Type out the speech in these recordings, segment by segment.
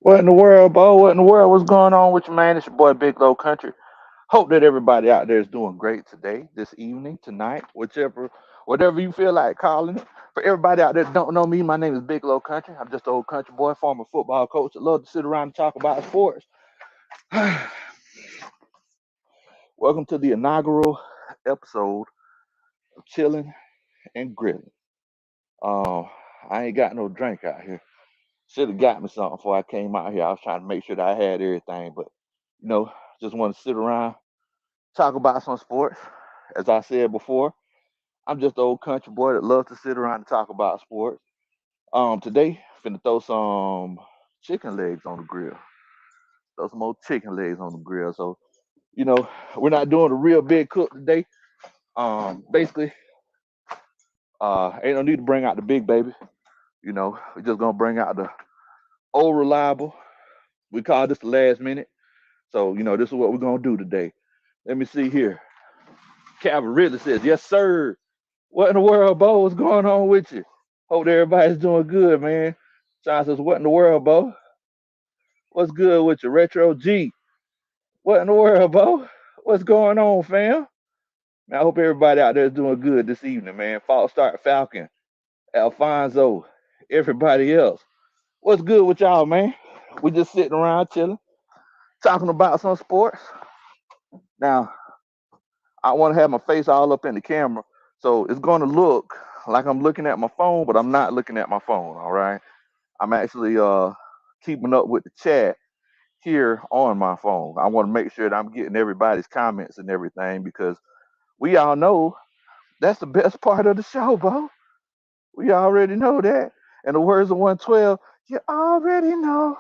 What in the world, Bo? What in the world? What's going on with you, man? It's your boy, Big Low Country. Hope that everybody out there is doing great today, this evening, tonight, whatever you feel like calling it. For everybody out there that don't know me, my name is Big Low Country. I'm just an old country boy, former football coach that love to sit around and talk about sports. Welcome to the inaugural episode of Chilling and Grilling. Uh, I ain't got no drink out here. Should have got me something before I came out here. I was trying to make sure that I had everything, but you know, just want to sit around, talk about some sports. As I said before, I'm just an old country boy that loves to sit around and talk about sports. Today, finna throw some chicken legs on the grill. Throw some more chicken legs on the grill. So, you know, we're not doing a real big cook today. Basically, ain't no need to bring out the big baby. You know, we're just gonna bring out the old reliable. We call this the last minute. So, you know, this is what we're gonna do today. Let me see here. Calvin Ridley says, yes, sir. What in the world, Bo? What's going on with you? Hope everybody's doing good, man. Sean says, what in the world, Bo? What's good with you? Retro G. What in the world, Bo? What's going on, fam? Man, I hope everybody out there is doing good this evening, man. False start Falcon, Alfonso, everybody else. What's good with y'all, man? We just sitting around chilling, talking about some sports. Now, I want to have my face all up in the camera, so it's going to look like I'm looking at my phone, but I'm not looking at my phone. All right, I'm actually keeping up with the chat here on my phone. I want to make sure that I'm getting everybody's comments and everything because we all know that's the best part of the show, bro. We already know that. And the words of 112, you already know.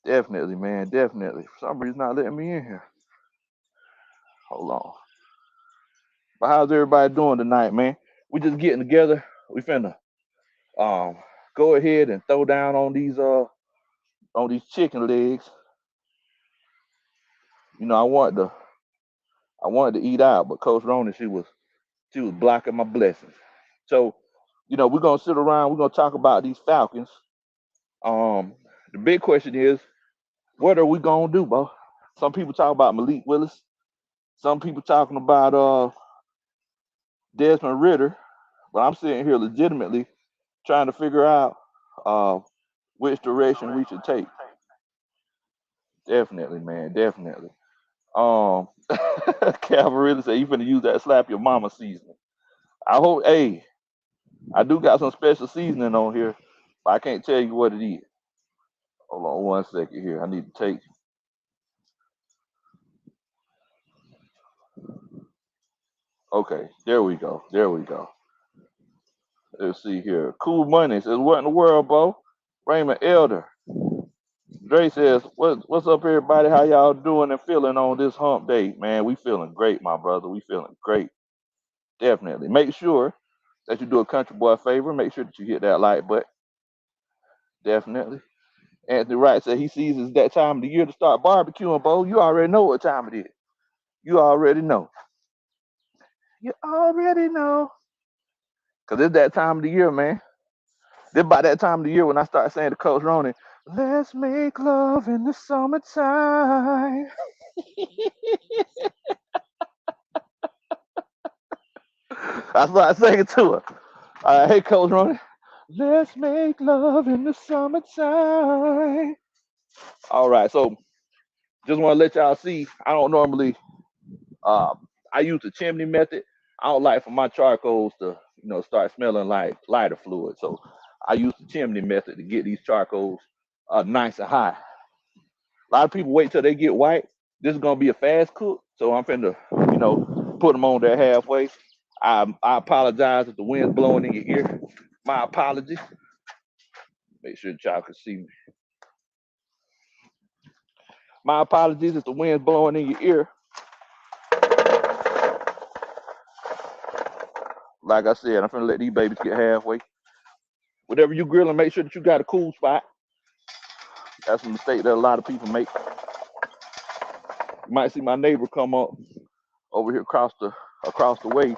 Definitely, man, definitely. For some reason, not letting me in here. Hold on. But how's everybody doing tonight, man? We just getting together. We finna um go ahead and throw down on these chicken legs. You know, I wanted to eat out, but Coach Rona, she was blocking my blessings. So, you know, we're gonna sit around, we're gonna talk about these Falcons. Um, the big question is, what are we gonna do, bro? Some people talk about Malik Willis, some people talking about Desmond Ritter, but I'm sitting here legitimately trying to figure out uh which direction we should take. Definitely, man, definitely. Um Cavalry said you finna use that slap your mama seasoning. I hope hey, I do got some special seasoning on here, but I can't tell you what it is. Hold on 1 second here. I need to take. Okay, there we go. There we go. Let's see here. Cool Money says, "What in the world, Bo?" Raymond Elder. Dre says, "What's up, everybody? How y'all doing and feeling on this hump day, man? We feeling great, my brother. We feeling great. Definitely. Make sure that you do a country boy a favor. Make sure that you hit that like button. Definitely." Anthony Wright said he sees it's that time of the year to start barbecuing, Bo. You already know what time it is. You already know. You already know. Cause it's that time of the year, man. This about that time of the year when I start saying to Coach Ronan, let's make love in the summertime. I start singing to her. Hey, Coach Ronan, let's make love in the summertime. All right, so just want to let y'all see. I don't normally. I use the chimney method. I don't like for my charcoals to, start smelling like lighter fluid. So I use the chimney method to get these charcoals nice and high. A lot of people wait till they get white. This is gonna be a fast cook, so I'm finna, put them on there halfway. I apologize if the wind's blowing in your ear. My apologies. Make sure that y'all can see me. My apologies if the wind's blowing in your ear. Like I said, I'm finna let these babies get halfway. Whatever you grilling, make sure that you got a cool spot. That's a mistake that a lot of people make. You might see my neighbor come up over here across the way.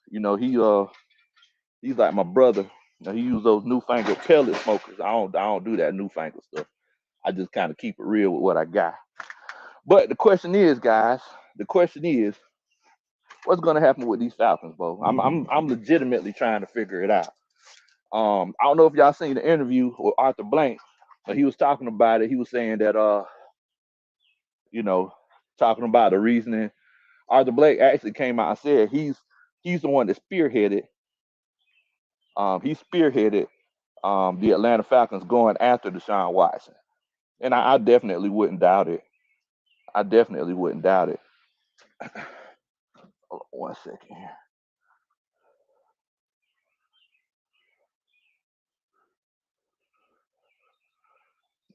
You know, he's like my brother. Now, he used those newfangled pellet smokers. I don't do that newfangled stuff. I just kind of keep it real with what I got. But the question is, guys, the question is, what's going to happen with these Falcons, Bo? I'm legitimately trying to figure it out. I don't know if y'all seen the interview with Arthur Blank, but he was talking about it. He was saying that you know, talking about the reasoning. Arthur Blank actually came out and said he's the one that spearheaded. He spearheaded the Atlanta Falcons going after Deshaun Watson, and I definitely wouldn't doubt it. I definitely wouldn't doubt it. Hold on 1 second here.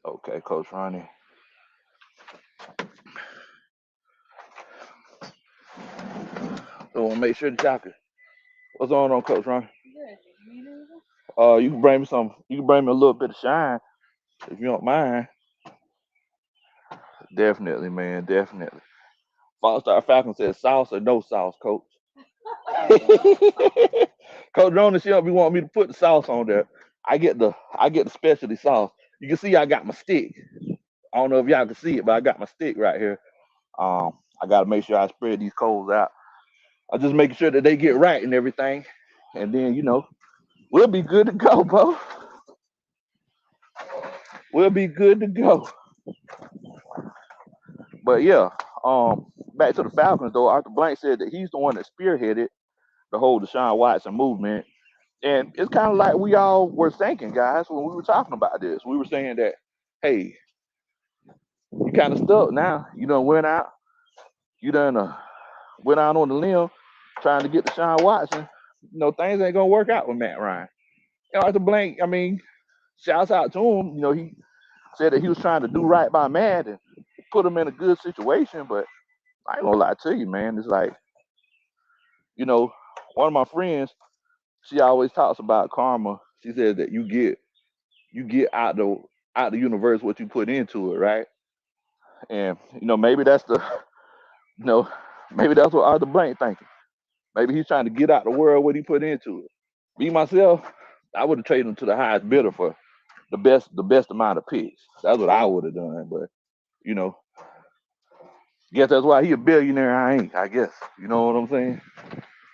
Okay, Coach Ronnie. So I want to make sure that y'all can. What's going on, Coach Ronnie? You can bring me some. You can bring me a little bit of shine if you don't mind. Definitely, man. Definitely. Five-star Falcon says sauce or no sauce, Coach. Coach Ronnie, she don't be wanting me to put the sauce on there. I get the specialty sauce. You can see I got my stick. I don't know if y'all can see it, but I got my stick right here. I gotta make sure I spread these coals out. I'm just making sure that they get right and everything, and then we'll be good to go, bro. We'll be good to go. But yeah, back to the Falcons though. Arthur Blank said that he's the one that spearheaded the whole Deshaun Watson movement, and it's kind of like we all were thinking, guys, when we were talking about this. We were saying that, hey, you kind of stuck now. You done went out. You done went out on the limb trying to get Deshaun Watson. Things ain't gonna work out with Matt Ryan. Arthur Blank, I mean, shouts out to him. He said that he was trying to do right by Matt and put him in a good situation. But I ain't gonna lie to you, man. It's like, one of my friends, she always talks about karma. She says that you get out the universe what you put into it, right? And maybe that's you know, maybe that's what Arthur Blank thinking. Maybe he's trying to get out the world what he put into it. Me myself, I would have traded him to the highest bidder for the best amount of picks. That's what I would have done. But you know, guess that's why he a billionaire. I ain't. I guess you know what I'm saying.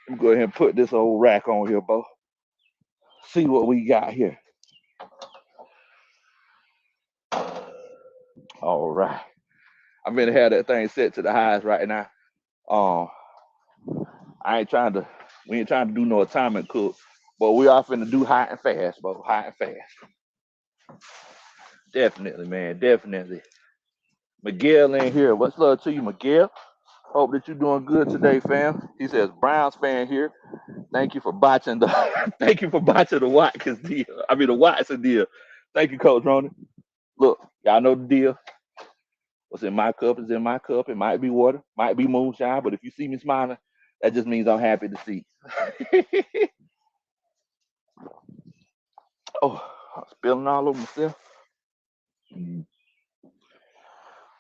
Let me go ahead and put this old rack on here, Bo. See what we got here. All right. I'm gonna have that thing set to the highest right now. Um, I ain't trying to. We ain't trying to do no atomic cook, but we are finna do hot and fast, Bo. Hot and fast. Definitely, man. Definitely. Miguel in here. What's love to you, Miguel? Hope that you're doing good today, fam. He says Browns fan here. Thank you for botching the thank you for botching the Watkins deal. I mean the Watson deal. Thank you, Coach Ronnie. Look, y'all know the deal. What's in my cup is in my cup. It might be water, might be moonshine, but if you see me smiling, that just means I'm happy to see. Oh, I'm spilling all over myself.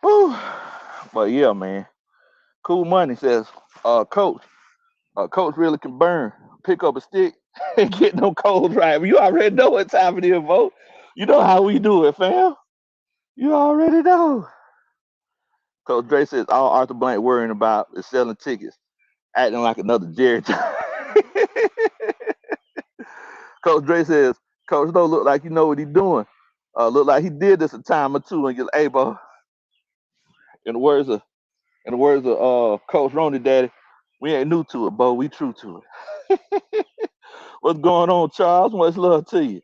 Whew. But yeah, man. Cool Money says, Coach, Coach really can burn. Pick up a stick and get no cold right. You already know what time it is, Bo. You know how we do it, fam. You already know. Coach Dre says all Arthur Blank worrying about is selling tickets, acting like another Jerry. Coach Dre says, Coach don't look like you know what he's doing. Look like he did this a time or two and get hey, Bo. In the words of Coach Ronnie Daddy, we ain't new to it, Bo. We true to it. What's going on, Charles? Much love to you.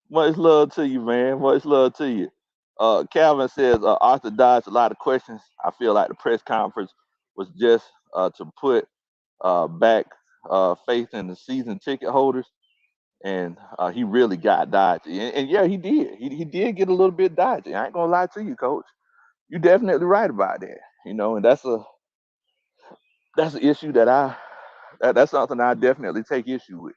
Much love to you, man. Much love to you. Calvin says Arthur dodged a lot of questions. I feel like the press conference was just to put back faith in the season ticket holders, and he really got dodgy. And yeah, he did. He did get a little bit dodgy. I ain't gonna lie to you, Coach. You're definitely right about that. And that's an issue that's something I definitely take issue with.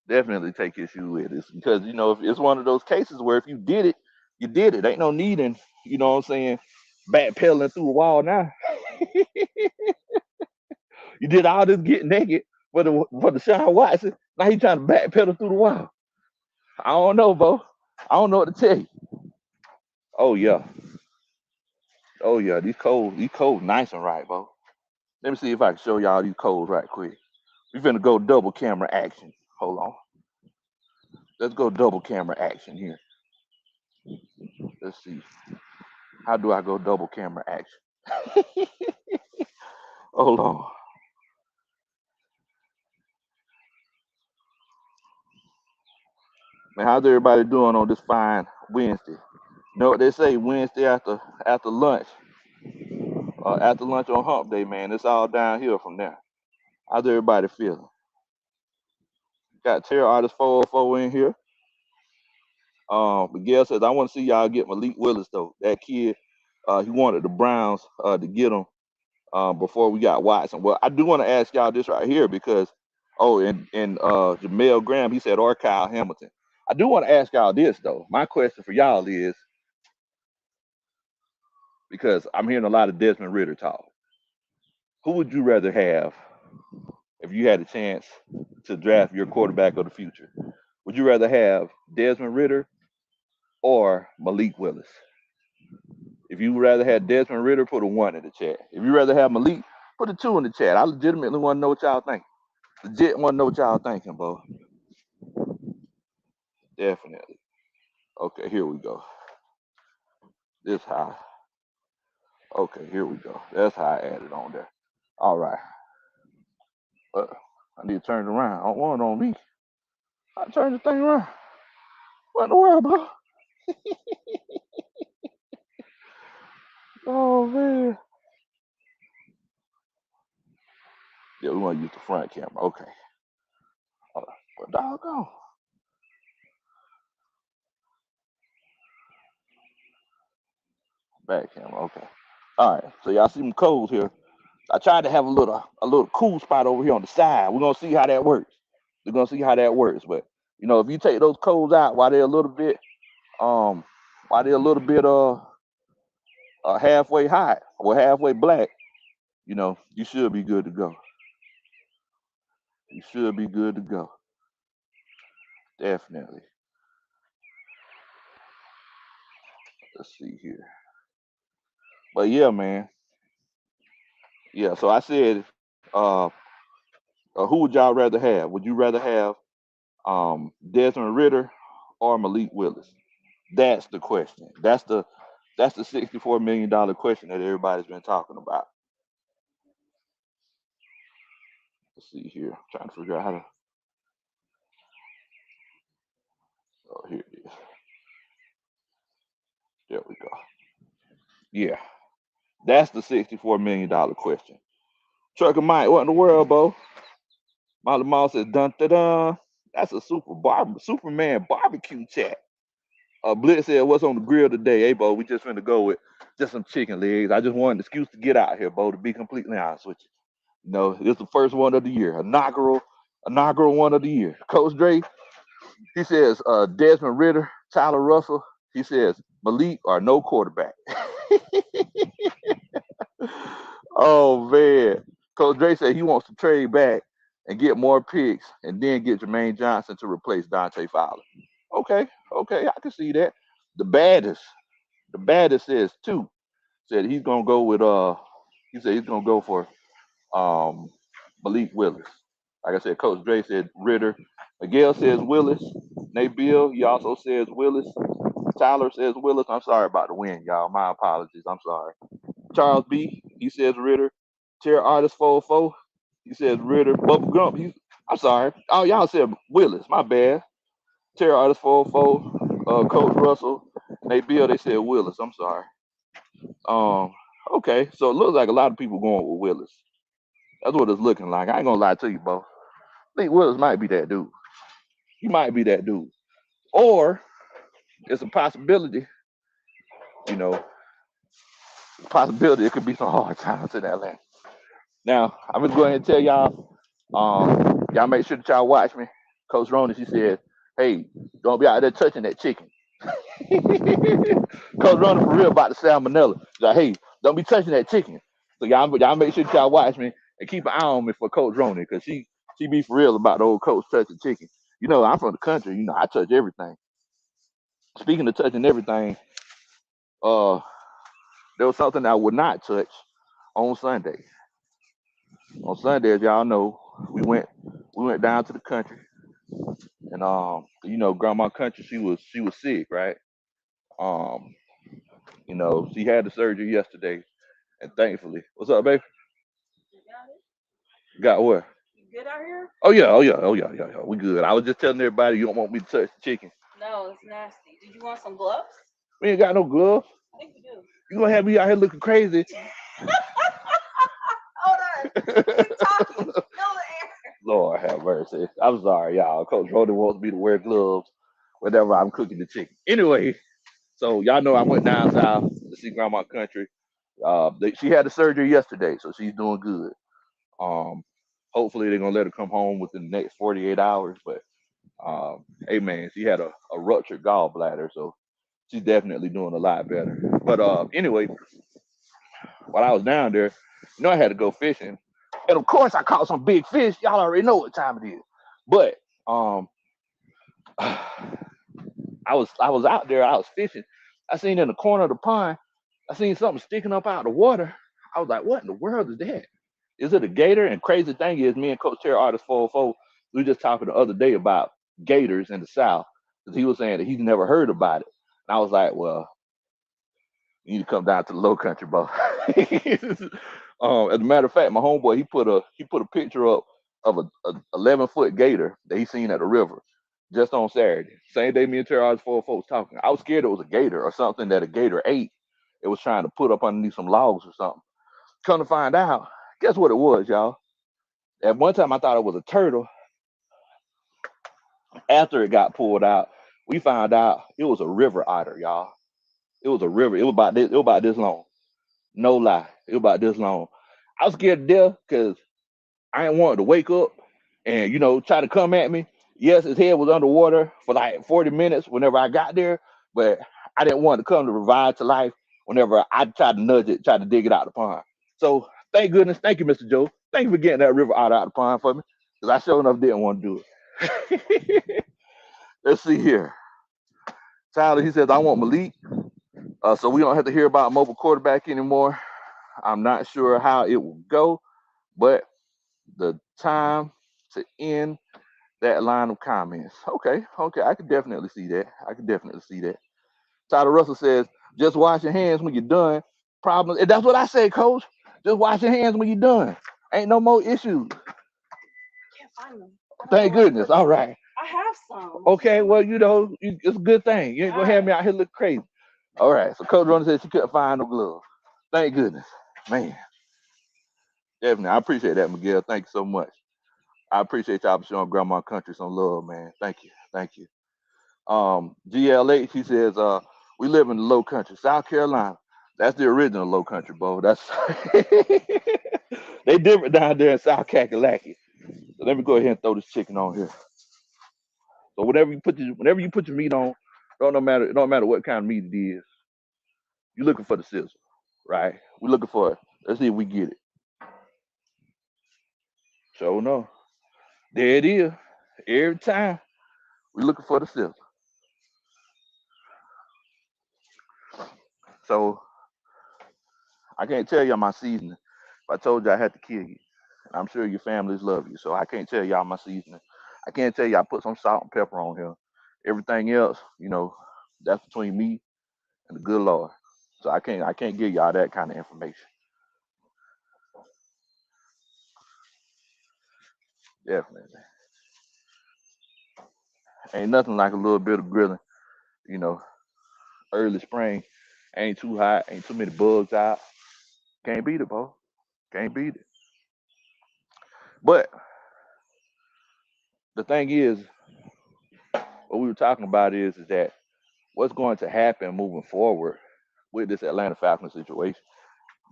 Definitely take issue with it because if it's one of those cases where if you did it, you did it. Ain't no need in what I'm saying, backpedaling through a wall now. You did all this getting naked for the Deshaun Watson. Now he trying to backpedal through the wall. I don't know, Bo. I don't know what to tell you. Oh yeah. Oh yeah. These codes nice and right, Bo. Let me see if I can show y'all these codes right quick. We finna go double camera action. Hold on. Let's go double camera action here. Let's see. How do I go double camera action? Hold on. Man, how's everybody doing on this fine Wednesday? You know what they say Wednesday after lunch, after lunch on hump day, man. It's all downhill from there. How's everybody feeling? Got Terror Artist 404 in here. Miguel says I want to see y'all get Malik Willis though. That kid, he wanted the Browns to get him before we got Watson. Well, I do want to ask y'all this right here because and Jamel Graham, he said, or Kyle Hamilton. I do want to ask y'all this though. My question for y'all is, because I'm hearing a lot of Desmond Ritter talk. Who would you rather have if you had a chance to draft your quarterback of the future? Would you rather have Desmond Ritter or Malik Willis? If you would rather have Desmond Ritter, put a 1 in the chat. If you rather have Malik, put a 2 in the chat. I legitimately want to know what y'all think. Legit want to know what y'all thinking, bro. Definitely. Okay, here we go. This high. Okay, here we go. That's how I added on there. All right. I need to turn it around. I don't want it on me. I turn the thing around. What in the world, bro? Oh man. Yeah, we want to use the front camera. Okay. All right. Well, doggone. Back camera. Okay. All right. So y'all see them codes here. I tried to have a little cool spot over here on the side. We're gonna see how that works. We're gonna see how that works. But if you take those codes out while they're a little bit um halfway hot or halfway black, you should be good to go. You should be good to go. Definitely. Let's see here. But yeah, man. Yeah, so I said, uh, who would y'all rather have? Would you rather have Desmond Ritter or Malik Willis? That's the question. That's the $64 million question that everybody's been talking about. Let's see here. I'm trying to figure out how to. Oh, here it is. There we go. Yeah, that's the $64 million question. Trucker Mike, what in the world, Bo? Molly Moss says, dun dun dun. That's a Superman barbecue chat. Blitz said, what's on the grill today? Hey, Bo, we just finna go with just some chicken legs. I just wanted an excuse to get out here, Bo, to be completely honest with you. It's the first one of the year, inaugural one of the year. Coach Dre, he says, Desmond Ritter, Tyler Russell, he says, Malik or no quarterback. Oh, man. Coach Dre said he wants to trade back and get more picks and then get Jermaine Johnson to replace Dante Fowler. Okay, I can see that. The baddest says two. Said he's gonna go with he said he's gonna go for um Malik Willis. Like I said, Coach Dre said Ritter. Miguel says Willis. Nate Bill, he also says Willis. Tyler says Willis. I'm sorry about the win, y'all. My apologies. I'm sorry. Charles B, he says Ritter. Terry Artist 404, he says Ritter. Bubba Grump, I'm sorry. Oh, y'all said Willis. My bad. Terry Artist 404, Coach Russell, Nate Bill, they said Willis. I'm sorry. Okay, so it looks like a lot of people going with Willis. That's what it's looking like. I ain't gonna lie to you, Bo. I think Willis might be that dude. He might be that dude. Or it's a possibility, you know, it could be some hard times in Atlanta. Now, I'm just going to tell y'all, y'all make sure that y'all watch me. Coach Rona, she said, hey, don't be out there touching that chicken. Coach Rona for real about the salmonella. She's like, hey, don't be touching that chicken. So y'all make sure that y'all watch me and keep an eye on me for Coach Rona because she be for real about the old coach touching chicken. I'm from the country. I touch everything. Speaking of touching everything, uh, there was something I would not touch on Sunday. On Sunday, as y'all know, we went we went down to the country, and Grandma Country, she was sick, right? Um, she had the surgery yesterday, and thankfully, what's up, baby? Got what? Oh yeah, oh yeah, oh yeah, yeah, yeah. We good. I was just telling everybody you don't want me to touch the chicken. We ain't got no gloves. You gonna have me out here looking crazy? Lord have mercy. I'm sorry, y'all. Coach Rody wants me to wear gloves whenever I'm cooking the chicken. Anyway, so y'all know I went down south to see Grandma Country. She had the surgery yesterday, so she's doing good. Um, hopefully they're gonna let her come home within the next 48 hours. But hey man, she had a ruptured gallbladder, so she's definitely doing a lot better. But anyway, while I was down there, I had to go fishing, and of course I caught some big fish. Y'all already know what time it is. But um, I was out there. I was fishing. I seen in the corner of the pond. I seen something sticking up out of the water. I was like, "What in the world is that? Is it a gator?" And crazy thing is, me and Coach Terry Artist 404, we were just talking the other day about gators in the South because he was saying that he's never heard about it. And I was like, "Well, you need to come down to the Low Country, bro." As a matter of fact, my homeboy he put a picture up of a 11-foot gator that he seen at the river just on Saturday. Same day me and Terry Artist 404 was talking. I was scared it was a gator or something that a gator ate. It was trying to put up underneath some logs or something. Come to find out, guess what it was, y'all? At one time I thought it was a turtle. After it got pulled out, we found out it was a river otter, y'all. It was a river. It was about this long. No lie. It was about this long. I was scared to death because I didn't want it to wake up and try to come at me. Yes, his head was underwater for like 40 minutes whenever I got there, but I didn't want it to come to revive to life whenever I tried to nudge it, try to dig it out of the pond. So thank goodness, thank you, Mr. Joe. Thank you for getting that river out of the pond for me, because I sure enough didn't want to do it. Let's see here. Tyler, he says, I want Malik, so we don't have to hear about mobile quarterback anymore. I'm not sure how it will go, but the time to end that line of comments. Okay, okay, I could definitely see that. I could definitely see that. Tyler Russell says, just wash your hands when you're done. Problems. And that's what I say, coach. Just wash your hands when you're done. Ain't no more issues. Thank goodness. All right. Okay, well, it's a good thing. You ain't gonna have me out here look crazy. All right. So Coach Ronald said she couldn't find no gloves. Thank goodness. Man, definitely. I appreciate that, Miguel. Thank you so much. I appreciate y'all for showing Grandma Country some love, man. Thank you. Thank you. GLH, he says, we live in the Low Country, South Carolina. That's the original Low Country, bro. That's they different down there in South Kakalaki. So let me go ahead and throw this chicken on here. So whenever you put your meat on, it don't matter what kind of meat it is. You're looking for the sizzle, right? We're looking for it. Let's see if we get it. So no, there it is. Every time we're looking for the sizzle. So I can't tell y'all my seasoning. If I told you I had to kill you, I'm sure your families love you. So I can't tell y'all my seasoning. I can't tell you I put some salt and pepper on here. Everything else, that's between me and the good Lord. So I can't give y'all that kind of information. Definitely. Ain't nothing like a little bit of grilling, you know, early spring. Ain't too hot, ain't too many bugs out. Can't beat it, bro. Can't beat it. But the thing is, what we were talking about is that what's going to happen moving forward with this Atlanta Falcons situation,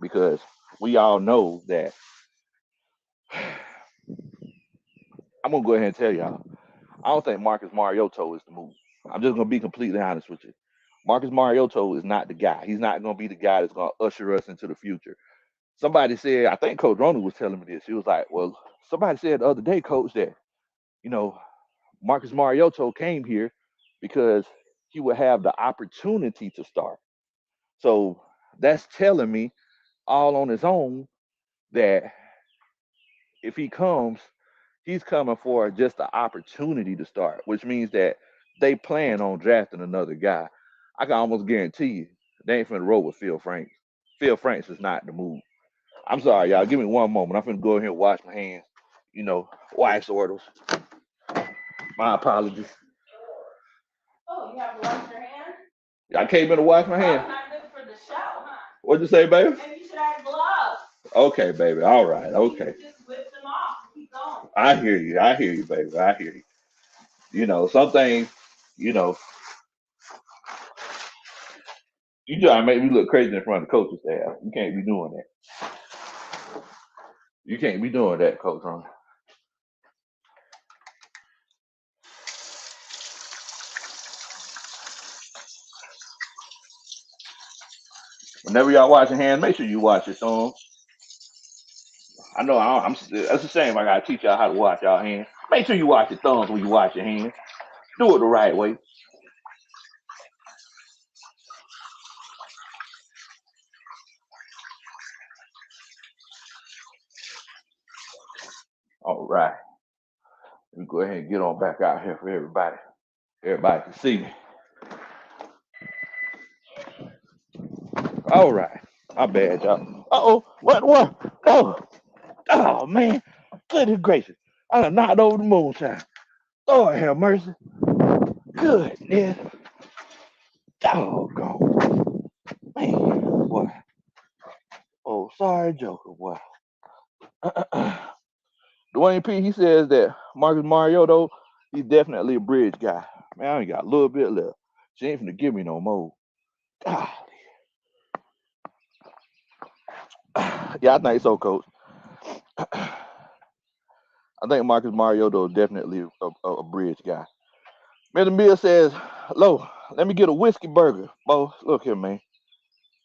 because we all know that I'm gonna go ahead and tell y'all, I don't think Marcus Mariota is the move. I'm just gonna be completely honest with you. Marcus Mariota is not the guy. He's not gonna be the guy that's gonna usher us into the future. Somebody said, I think Coach Ronald was telling me this. He was like, well, somebody said the other day, Coach, that you know Marcus Mariota came here because he would have the opportunity to start. So that's telling me all on his own that if he comes, he's coming for just the opportunity to start, which means that they plan on drafting another guy. I can almost guarantee you they ain't finna roll with Phil Franks. Phil Franks is not the move. I'm sorry, y'all. Give me one moment. I'm finna go in here and wash my hands. You know, wax orders. My apologies. Oh, you have to wash your hands? I came in to wash my hands. Not good for the show, huh? What'd you say, baby? Maybe you should have gloves. Okay, baby. All right. Okay. You just whip them off. Keep going. I hear you. I hear you, baby. I hear you. You know, some things, you know, you try to make me look crazy in front of the coaching staff. You can't be doing that. You can't be doing that, Coach Ron. Whenever y'all wash your hands, make sure you wash your thumbs. I know I'm. That's a shame. I gotta teach y'all how to wash y'all hands. Make sure you wash your thumbs when you wash your hands. Do it the right way. All right. Let me go ahead and get on back out here for everybody. Everybody can see me. All right. My bad, y'all. Uh-oh. What? Oh, man. Goodness gracious. I done knocked over the moonshine. Lord have mercy. Goodness. Doggone. Man, boy. Oh, sorry, Joker, boy. Dwayne P, he says that Marcus Mariota, he's definitely a bridge guy. Man, I only got a little bit left. She ain't finna give me no more. God. Yeah, I think so, Coach. I think Marcus Mariota is definitely a bridge guy. Mr. Mill says, "Lo, let me get a whiskey burger, Bo. Look here, man.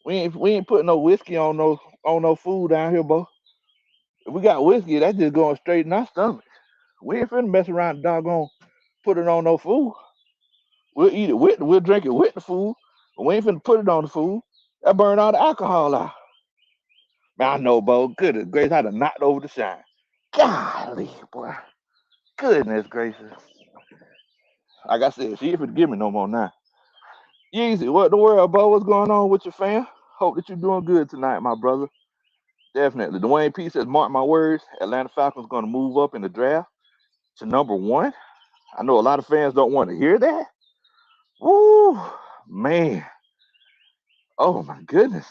We ain't putting no whiskey on no food down here, Bo. If we got whiskey, that's just going straight in our stomach. We ain't finna mess around and doggone put it on no food. We'll drink it with the food, but we ain't finna put it on the food. That burn all the alcohol out. Man, I know, Bo. Goodness gracious, I done knocked over the shine. Golly, boy. Goodness gracious. Like I said, she ain't finna give me no more now. Yeezy, what the world, Bo? What's going on with your fam? Hope that you're doing good tonight, my brother. Definitely. Dwayne P says, mark my words, Atlanta Falcons going to move up in the draft to number one. I know a lot of fans don't want to hear that. Woo, man. Oh my goodness.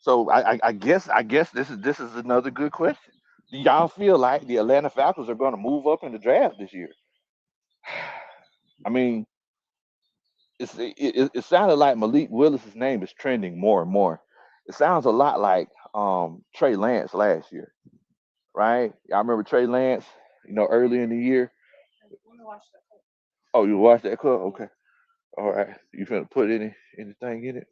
So I guess this is another good question. Do y'all feel like the Atlanta Falcons are going to move up in the draft this year? I mean, it sounded like Malik Willis's name is trending more and more. It sounds a lot like Trey Lance last year, right? Y'all remember Trey Lance? You know, early in the year. Oh, you watched that clip? Okay. All right. You finna put anything in it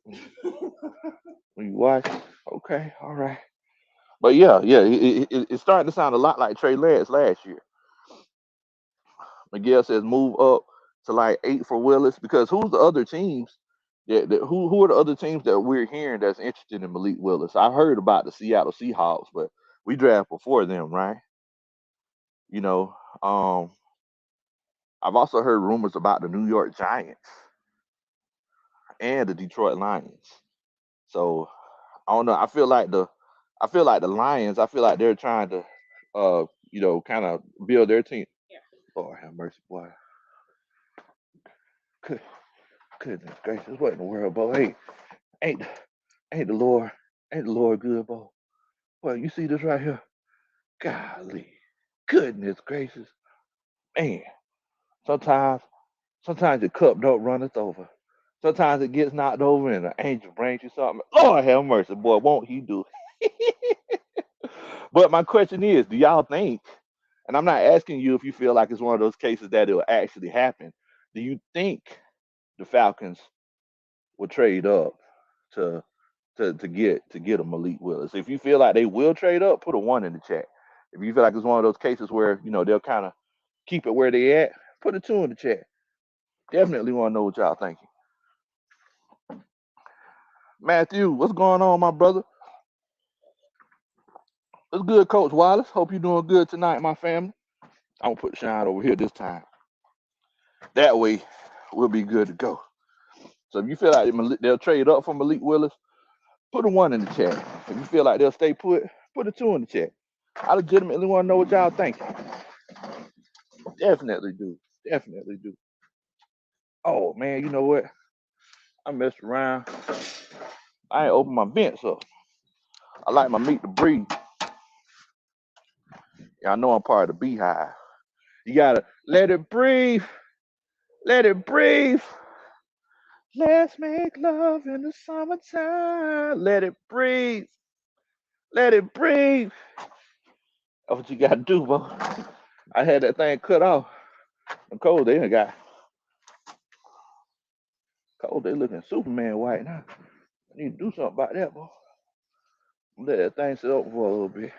when you watch? Okay. All right. But yeah, it's starting to sound a lot like Trey Lance last year. Miguel says move up to like 8 for Willis because who's the other teams? Who are the other teams that we're hearing that's interested in Malik Willis? I heard about the Seattle Seahawks, but we draft before them, right? You know, I've also heard rumors about the New York Giants and the Detroit Lions. So I don't know. I feel like the Lions. I feel like they're trying to, kind of build their team. Lord have mercy, boy. Good, goodness gracious, what in the world, boy? Ain't ain't the Lord ain't the Lord good, boy? Well, you see this right here? Golly, goodness gracious, man. Sometimes sometimes the cup don't runneth over. Sometimes it gets knocked over and an angel brings you something. Lord have mercy, boy. Won't he do it? But my question is, do y'all think, and I'm not asking you if you feel like it's one of those cases that it will actually happen, do you think the Falcons will trade up to to get a Malik Willis? If you feel like they will trade up, put a one in the chat. If you feel like it's one of those cases where, they'll kind of keep it where they at, Put a 2 in the chat. Definitely want to know what y'all thinking. Matthew, what's going on, my brother? What's good, Coach Wallace? Hope you're doing good tonight, my family. I'm gonna put Shine over here this time. That way, we'll be good to go. So if you feel like they'll trade up for Malik Willis, put a 1 in the chat. If you feel like they'll stay put a 2 in the chat. I legitimately want to know what y'all think. Definitely do. Definitely do. Oh man, you know what? I messed around. I ain't opened my vents up. I like my meat to breathe. Yeah, I know I'm part of the beehive. You gotta let it breathe. Let it breathe. Let's make love in the summertime. Let it breathe. Let it breathe. That's what you gotta do, bro. I had that thing cut off. I'm cold. They got cold. They looking Superman white now. I need to do something about that, bro. Let that thing sit up for a little bit.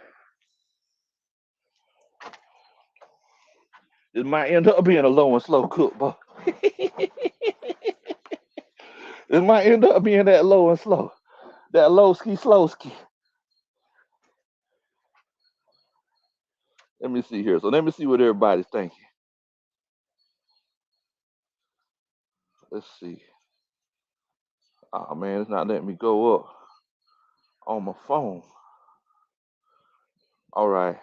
This might end up being a low and slow cook, bro. It might end up being that low and slow. That low ski, slow ski. Let me see here. So let me see what everybody's thinking. Let's see. Oh man, it's not letting me go up on my phone. All right.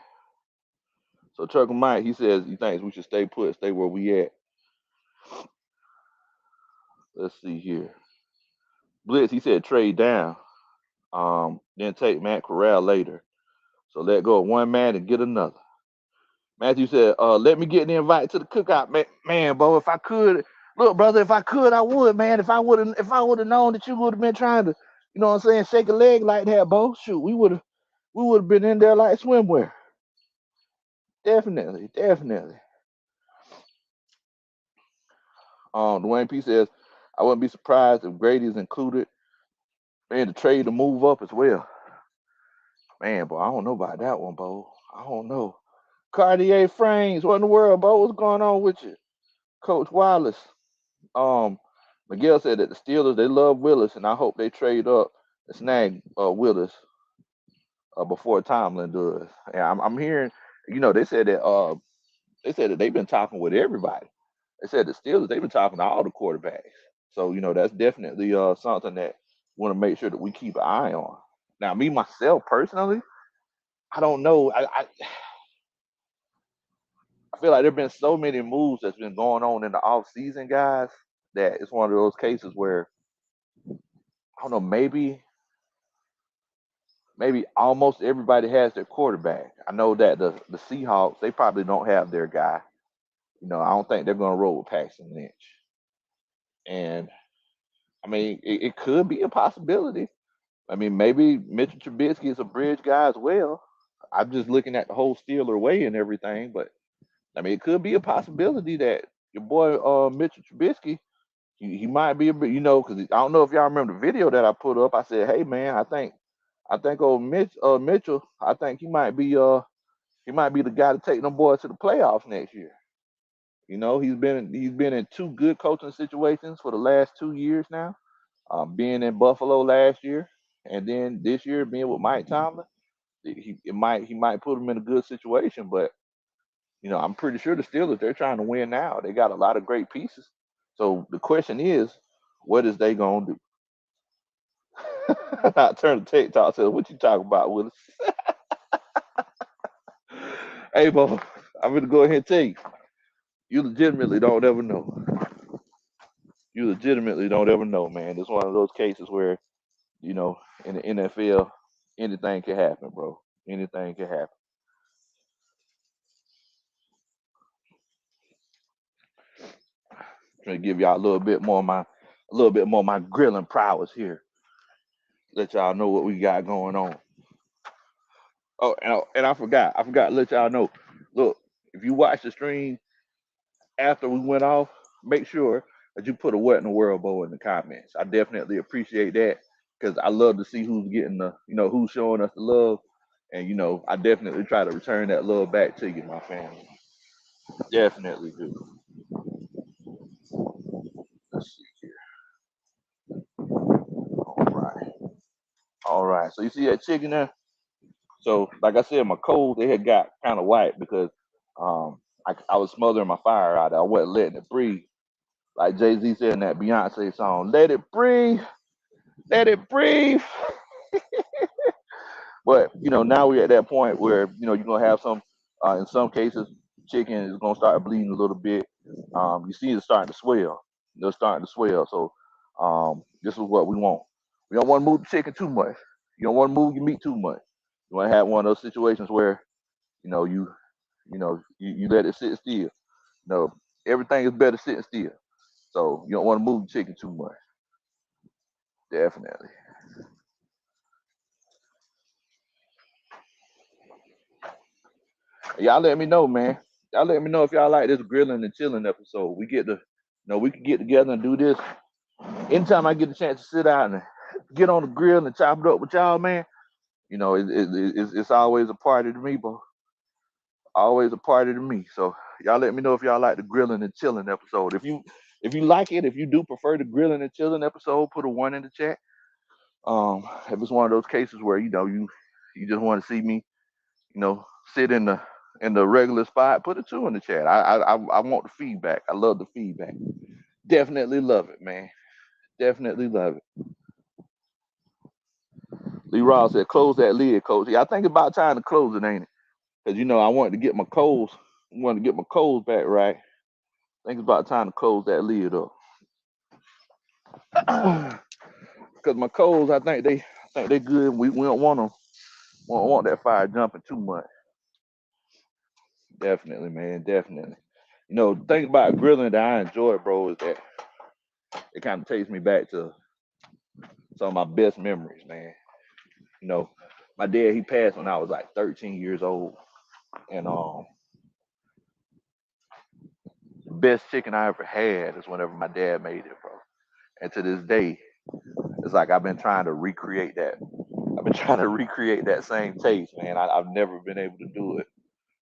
So Trucker Mike, he says he thinks we should stay put, stay where we at. Let's see here. Blitz, he said trade down. Then take Matt Corral later. So let go of one man and get another. Matthew said, let me get the invite to the cookout. Man, bro, if I could, look, brother, if I could, I would, man. If I would have known that you would have been trying to, you know what I'm saying, shake a leg like that, bro. Shoot, we would have been in there like swimwear. Definitely, definitely. Dwayne P says, I wouldn't be surprised if Grady's included in the trade to move up as well. Man, boy, I don't know about that one, bro. I don't know. Cartier Frames, what in the world, bro? What's going on with you? Coach Wallace. Miguel said that the Steelers, they love Willis, and I hope they trade up and snag Willis before Tomlin does. And I'm hearing, you know, they said that they've been talking with everybody. They said the Steelers, they've been talking to all the quarterbacks. So, you know, that's definitely something that we want to make sure that we keep an eye on. Now, me myself personally, I don't know. I feel like there've been so many moves that's been going on in the off season, guys, that it's one of those cases where I don't know, maybe almost everybody has their quarterback. I know that the Seahawks, they probably don't have their guy. You know, I don't think they're gonna roll with Paxton Lynch. And I mean, it could be a possibility. I mean, maybe Mitchell Trubisky is a bridge guy as well. I'm just looking at the whole Steeler way and everything, but I mean, it could be a possibility that your boy Mitchell Trubisky, he might be a bit, you know, because I don't know if y'all remember the video that I put up. I said, hey man, I think old Mitchell, I think he might be the guy to take them boys to the playoffs next year. You know, he's been in two good coaching situations for the last 2 years now. Being in Buffalo last year, and then this year being with Mike Tomlin, he might put him in a good situation. But you know, I'm pretty sure the Steelers, they're trying to win now. They got a lot of great pieces. So the question is, what is they gonna do? I turn to TikTok. Said, "What you talking about, Willis?" Hey, bro, I'm gonna go ahead and tell you, you legitimately don't ever know. You legitimately don't ever know, man. It's one of those cases where, you know, in the NFL, anything can happen, bro. Anything can happen. Trying to give y'all a little bit more of my grilling prowess here. Let y'all know what we got going on. Oh, and I forgot to let y'all know. Look, if you watch the stream after we went off, make sure that you put a what in the world bow in the comments. I definitely appreciate that because I love to see who's getting who's showing us the love. And I definitely try to return that love back to you, my family. Definitely do. All right. So you see that chicken there? So like I said, my coals they had got kind of white because I was smothering my fire out. I wasn't letting it breathe. Like Jay-Z said in that Beyonce song, "Let it breathe, let it breathe." But now we're at that point where you're gonna have some, in some cases, chicken is gonna start bleeding a little bit. You see it starting to swell. They're starting to swell. So this is what we want. We don't want to move the chicken too much. You don't want to move your meat too much. You want to have one of those situations where you let it sit still. No, everything is better sitting still. So you don't want to move the chicken too much. Definitely. Y'all let me know, man. Y'all let me know if y'all like this grilling and chilling episode. We could get together and do this. Anytime I get the chance to sit out and get on the grill and chop it up with y'all, man, it's always a party to me, bro. Always a party to me. So y'all let me know if y'all like the grilling and chilling episode. If you like it, if you do prefer the grilling and chilling episode, put a 1 in the chat. If it's one of those cases where you just want to see me, sit in the regular spot, put a 2 in the chat. I want the feedback. I love the feedback. Definitely love it, man. Definitely love it. Lee Ross said, "Close that lid, coach." Yeah, I think about time to close it, ain't it? Because I wanted to get my coals back right. I think it's about time to close that lid up. Because my coals, I think they good. We don't want them. We don't want that fire jumping too much. Definitely, man. Definitely. The thing about grilling that I enjoy, bro, is that it kind of takes me back to some of my best memories, man. You know, my dad he passed when I was like 13 years old, and the best chicken I ever had is whenever my dad made it, bro. And to this day, it's like I've been trying to recreate that. I've been trying to recreate that same taste, man. I've never been able to do it.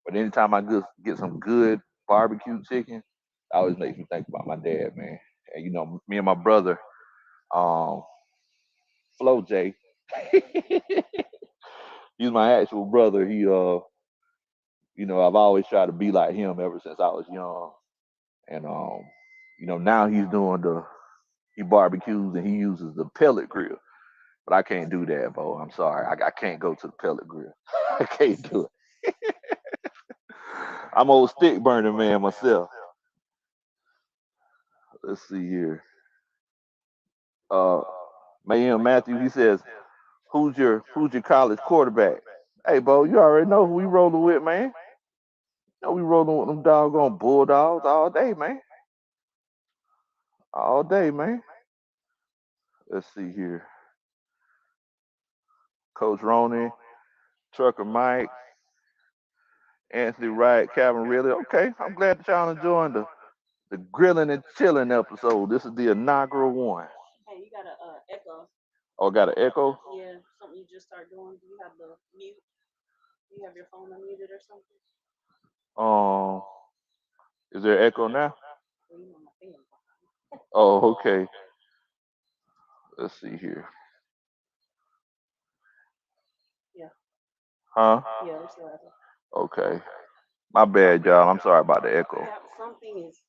But anytime I get some good barbecue chicken, it always makes me think about my dad, man. And me and my brother, um, Flo J, he's my actual brother. I've always tried to be like him ever since I was young. And now he barbecues and he uses the pellet grill. But I can't do that, bro. I'm sorry. I can't go to the pellet grill. I can't do it. I'm old stick burning man myself. Let's see here. Uh Mayhem Matthew, he says, who's your college quarterback? Hey, Bo, you already know who we rolling with, man. We rolling with them doggone Bulldogs all day, man. All day, man. Let's see here. Coach Roney, Trucker Mike, Anthony Wright, Calvin Ridley. Okay, I'm glad that y'all enjoying the grilling and chilling episode. This is the inaugural one. Hey, you got a echo. Oh, got an echo? Yeah, something you just start doing. Do you have the mute? Do you have your phone unmuted or something? Um, is there echo now? Well, you know my finger. Oh, okay. Let's see here. Yeah. Huh? Yeah, it's your echo. Okay. My bad, y'all. I'm sorry about the echo. Yeah, something is.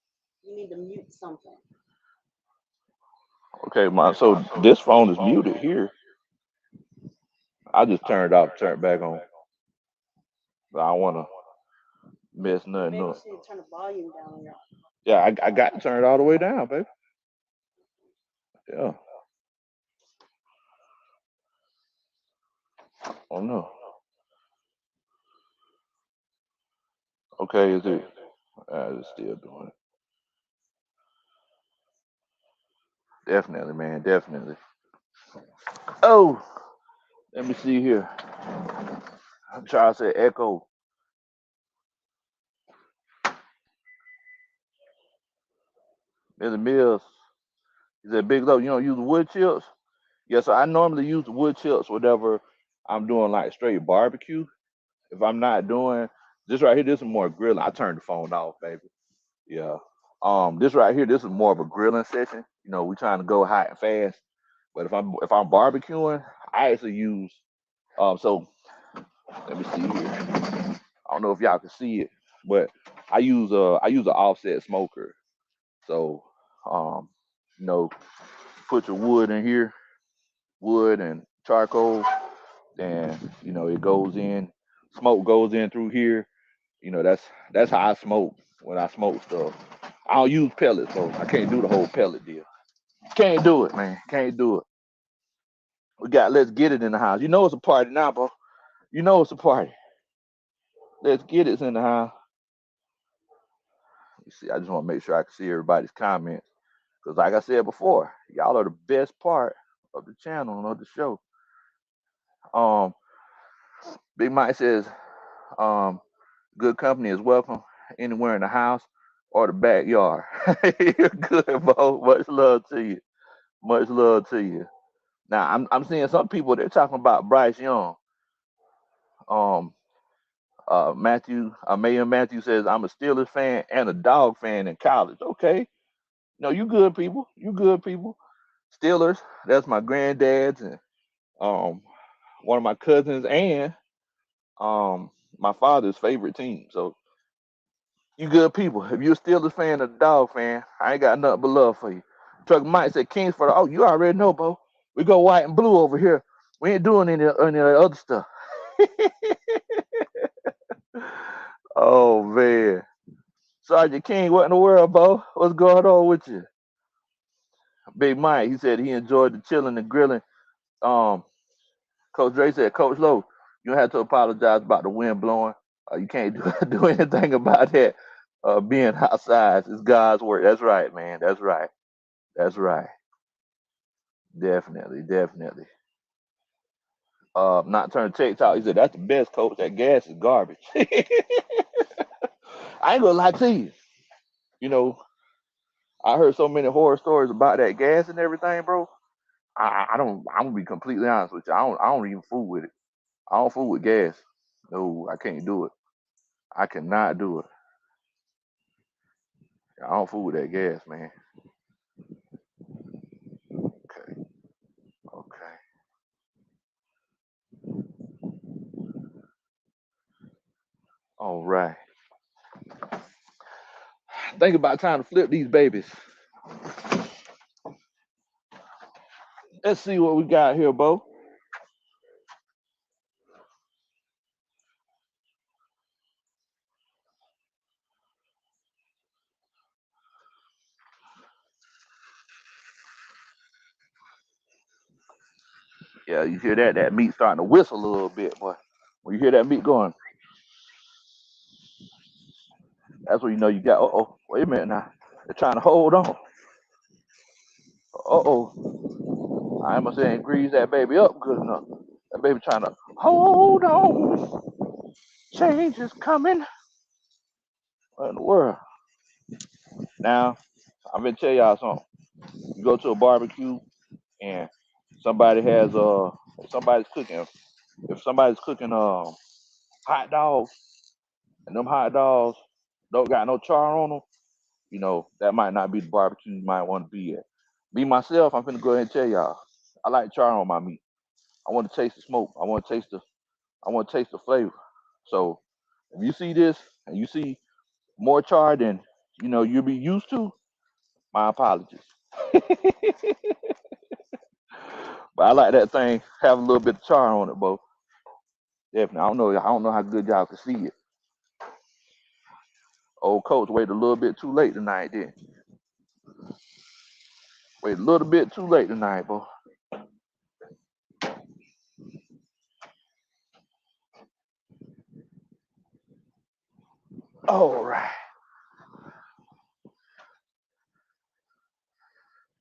You need to mute something. Okay, so this phone is muted here. I just turned it off, turned it back on. But I don't want to mess nothing Maybe you up. should turn the volume down on your. Yeah, I got to turn it all the way down, baby. Yeah. Oh no. Okay, is it? It's still doing it. Definitely, man. Definitely. Oh, let me see here. I'm trying to say echo. Mr. Mills. He said, Big Low, you don't use wood chips? Yeah, so I normally use the wood chips whenever I'm doing like straight barbecue. If I'm not doing this right here, this is more grilling. I turned the phone off, baby. Yeah. This right here, this is more of a grilling session. We trying to go hot and fast. But if I'm barbecuing, I actually use so let me see here. I don't know if y'all can see it, but I use an offset smoker. So um, you know, put your wood in here, wood and charcoal, and it goes in, smoke goes in through here. That's how I smoke when I smoke stuff. I don't use pellets, so I can't do the whole pellet deal. Can't do it, man. Can't do it. We got let's get it in the house. You know it's a party now, bro. You know it's a party. Let's get it in the house. You see, I just want to make sure I can see everybody's comments. Because like I said before, y'all are the best part of the channel and of the show. Um, Big Mike says, um, good company is welcome anywhere in the house or the backyard. You're good, bro. Much love to you. Much love to you. Now I'm seeing some people they're talking about Bryce Young. Um, Mayor Matthew says I'm a Steelers fan and a dog fan in college. Okay, no, you good people. You good people. Steelers. That's my granddad's and um one of my cousins and um my father's favorite team. So you good people. If you're a Steelers fan or a dog fan, I ain't got nothing but love for you. Truck Mike said Kingsford. Oh, you already know, Bo. We go white and blue over here. We ain't doing any of the other stuff. Oh man. Sergeant King, what in the world, Bo? What's going on with you? Big Mike, he said he enjoyed the chilling and grilling. Um, Coach Dre said, Coach Lowe, you have to apologize about the wind blowing. You can't do anything about that. Being outside is God's work. That's right, man. That's right. That's right. Definitely, definitely. Not turn TikTok. He said that's the best, coach. That gas is garbage. I ain't gonna lie to you. You know, I heard so many horror stories about that gas and everything, bro. I don't. I'm gonna be completely honest with you. I don't even fool with it. I don't fool with gas. No, I can't do it. I cannot do it. I don't fool with that gas, man. Okay, okay. All right. Think about time to flip these babies. Let's see what we got here, Bo. Yeah, you hear that? That meat starting to whistle a little bit, boy. When you hear that meat going, that's when you know you got. Uh oh. Wait a minute now. They're trying to hold on. Uh oh. I must say, grease that baby up good enough. That baby trying to hold on. Change is coming. What in the world? Now, I'm gonna tell y'all something. You go to a barbecue and somebody has if somebody's cooking hot dogs and them hot dogs don't got no char on them, that might not be the barbecue you might want to be at. Me myself, I'm finna go ahead and tell y'all, I like char on my meat. I want to taste the smoke. I want to taste the flavor. So if you see this and you see more char than you'll be used to, my apologies. But I like that thing have a little bit of char on it, bro. Definitely. I don't know how good y'all can see it. Old coach waited a little bit too late tonight, then. Waited a little bit too late tonight, bro. All right.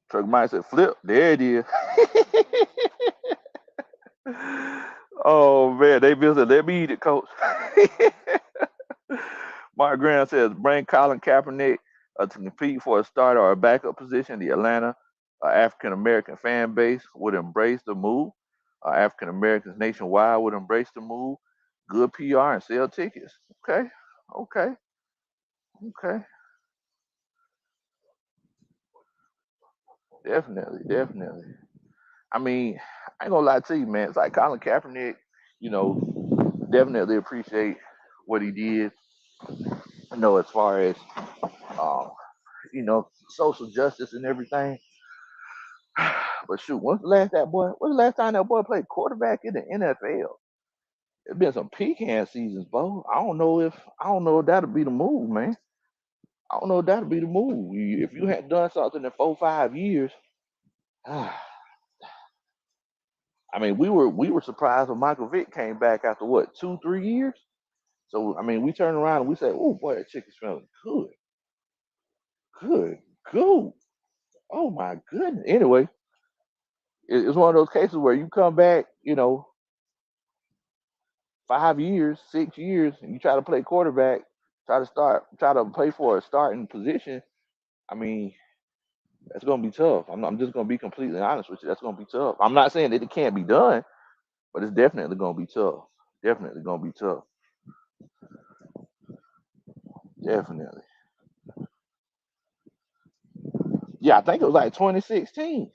Truck Mike said, flip. There it is. Oh man, they visited. Let me eat it, coach. Mark Graham says, bring Colin Kaepernick to compete for a starter or a backup position. The Atlanta African American fan base would embrace the move. African Americans nationwide would embrace the move. Good PR and sell tickets. Okay, okay, okay. Definitely, definitely. I mean, I ain't gonna lie to you, man. It's like Colin Kaepernick, you know, definitely appreciate what he did. As far as um, social justice and everything. But shoot, when's the last time that boy played quarterback in the NFL? It's been some pecan seasons, bro. I don't know if that'll be the move, man. I don't know if that'll be the move. If you hadn't done something in 4 5 years, I mean, we were surprised when Michael Vick came back after what 2 3 years. So I mean, we turned around and we said, "Oh boy, that chicken's smelling good, good, good. Oh my goodness." Anyway, it's one of those cases where you come back, 5 years, 6 years, and you try to play quarterback, try to play for a starting position. I mean, that's gonna be tough. I'm just gonna be completely honest with you. That's gonna be tough. I'm not saying that it can't be done, but it's definitely gonna be tough. Definitely gonna be tough. Definitely. Yeah, I think it was like 2016.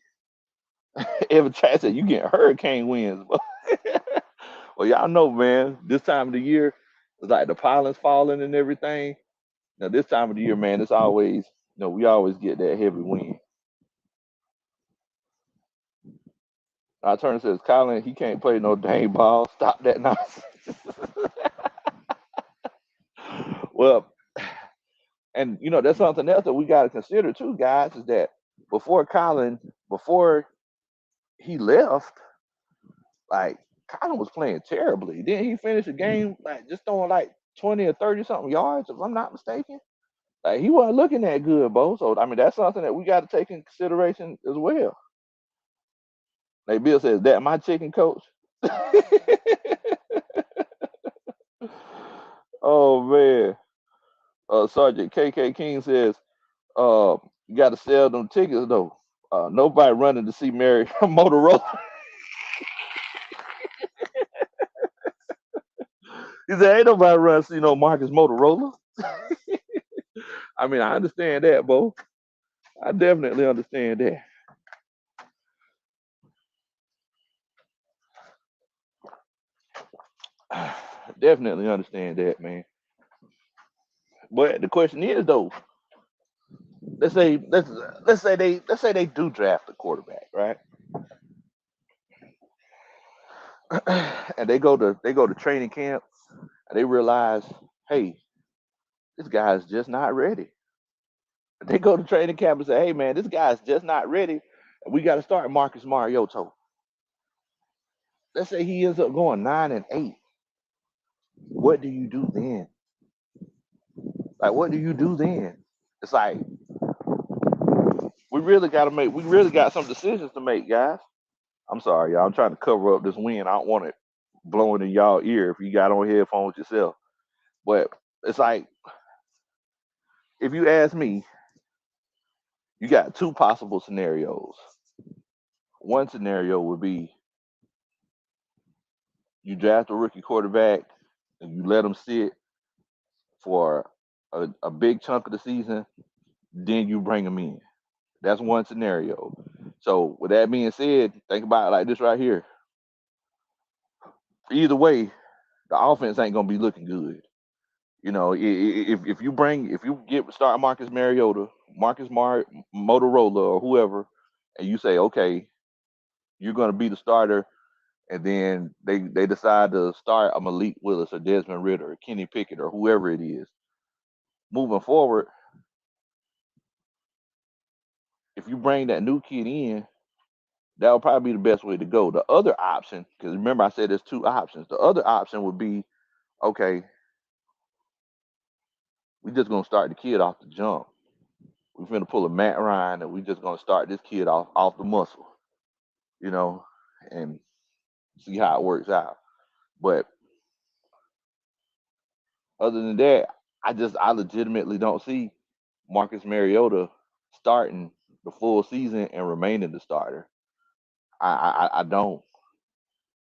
Every chance that you get hurricane winds. Well, y'all know, man, this time of the year, it's like the pollen's falling and everything. Now, this time of the year, man, it's always, we always get that heavy wind. Our turn says, Colin, he can't play no dang ball. Stop that nonsense. Well, and that's something else that we got to consider too, guys, is that before he left, like Colin was playing terribly. Didn't he finish the game like just throwing like 20 or 30 something yards, if I'm not mistaken? Like he wasn't looking that good, Bo. So I mean, that's something that we got to take in consideration as well. Like Bill says, that my chicken coach. Oh man. Sergeant KK King says, you got to sell them tickets though. Nobody running to see Mary Motorola. He said, ain't nobody running to see no Marcus Motorola. I mean, I understand that, Bo. I definitely understand that. Definitely understand that, man. But the question is though, let's say let's say they do draft a quarterback, right? And they go to training camp and they realize, hey, this guy's just not ready. They go to training camp and say, hey man, this guy's just not ready. And we got to start Marcus Mariota. Let's say he ends up going 9-8. What do you do then? Like, what do you do then? It's like we really got some decisions to make, guys. I'm sorry, y'all. I'm trying to cover up this wind. I don't want it blowing in y'all ear if you got on headphones yourself. But it's like, if you ask me, you got two possible scenarios. One scenario would be you draft a rookie quarterback and you let him sit for a big chunk of the season, then you bring him in. That's one scenario. So with that being said, think about it like this right here. Either way, the offense ain't gonna be looking good. If you get start Marcus Mariota, Motorola or whoever, and you say, okay, you're gonna be the starter, and then they decide to start a Malik Willis or Desmond Ritter or Kenny Pickett or whoever it is. Moving forward, if you bring that new kid in, that would probably be the best way to go. The other option, because remember I said there's two options. The other option would be, okay, we just gonna start the kid off the jump. We're gonna pull a Matt Ryan and we just gonna start this kid off the muscle, you know, and see how it works out. But other than that, I legitimately don't see Marcus Mariota starting the full season and remaining the starter. I don't.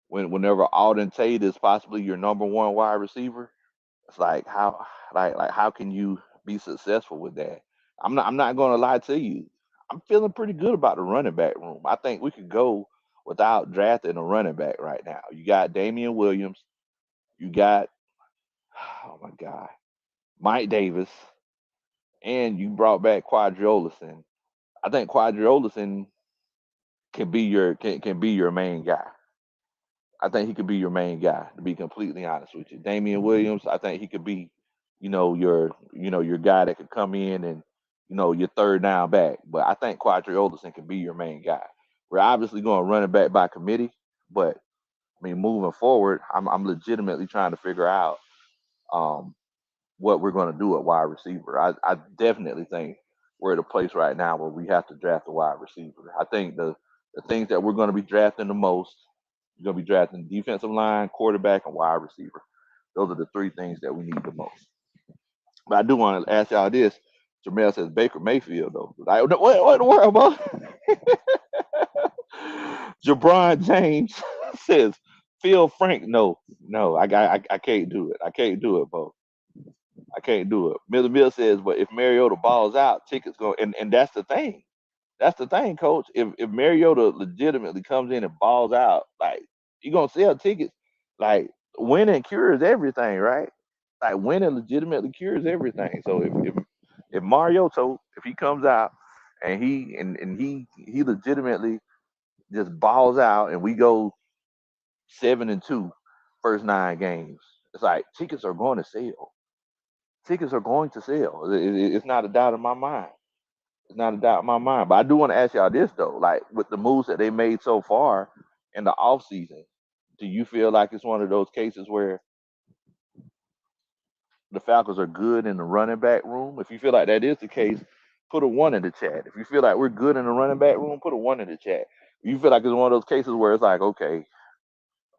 Whenever Alden Tate is possibly your number one wide receiver, it's like how can you be successful with that? I'm not gonna lie to you. I'm feeling pretty good about the running back room. I think we could go without drafting a running back right now. You got Damian Williams, you got oh my God, Mike Davis, and you brought back Quadriolison. I think Quadriolison can be your main guy. I think he could be your main guy, to be completely honest with you. Damian Williams, I think he could be, your guy that could come in and, your third down back. But I think Quadri Olderson can be your main guy. We're obviously going to run it back by committee, but I mean, moving forward, I'm legitimately trying to figure out um, what we're going to do at wide receiver. I definitely think we're at a place right now where we have to draft a wide receiver. I think the things that we're going to be drafting the most, we're going to be drafting defensive line, quarterback, and wide receiver. Those are the three things that we need the most. But I do want to ask y'all this. Jamel says Baker Mayfield, though. Like, what in the world, bro? Jabron James says Phil Frank. No, no, I can't do it. I can't do it, bro. I can't do it. Miller Mill says, but if Mariota balls out, tickets go, and that's the thing. That's the thing, coach. If Mariota legitimately comes in and balls out, like you're gonna sell tickets. Like winning cures everything, right? Like winning legitimately cures everything. So if Mariota, if he comes out and he legitimately just balls out and we go 7-2 first 9 games, it's like tickets are going to sell. Tickets are going to sell. It's not a doubt in my mind. It's not a doubt in my mind. But I do want to ask y'all this though, like with the moves that they made so far in the off season, do you feel like it's one of those cases where the Falcons are good in the running back room? If you feel like that is the case, put a one in the chat. If you feel like we're good in the running back room, put a one in the chat. If you feel like it's one of those cases where it's like, okay,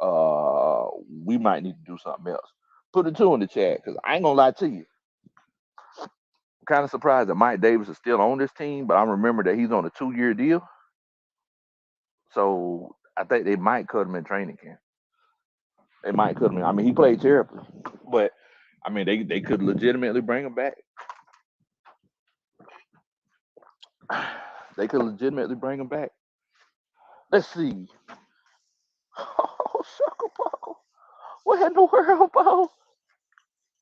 uh, we might need to do something else. Put a two in the chat because I ain't gonna lie to you. I'm kind of surprised that Mike Davis is still on this team, but I remember that he's on a 2-year deal. So I think they might cut him in training camp. They might cut him. I mean, he played terribly, but I mean, they could legitimately bring him back. They could legitimately bring him back. Let's see. Oh, sugar ball. What in the world, bro?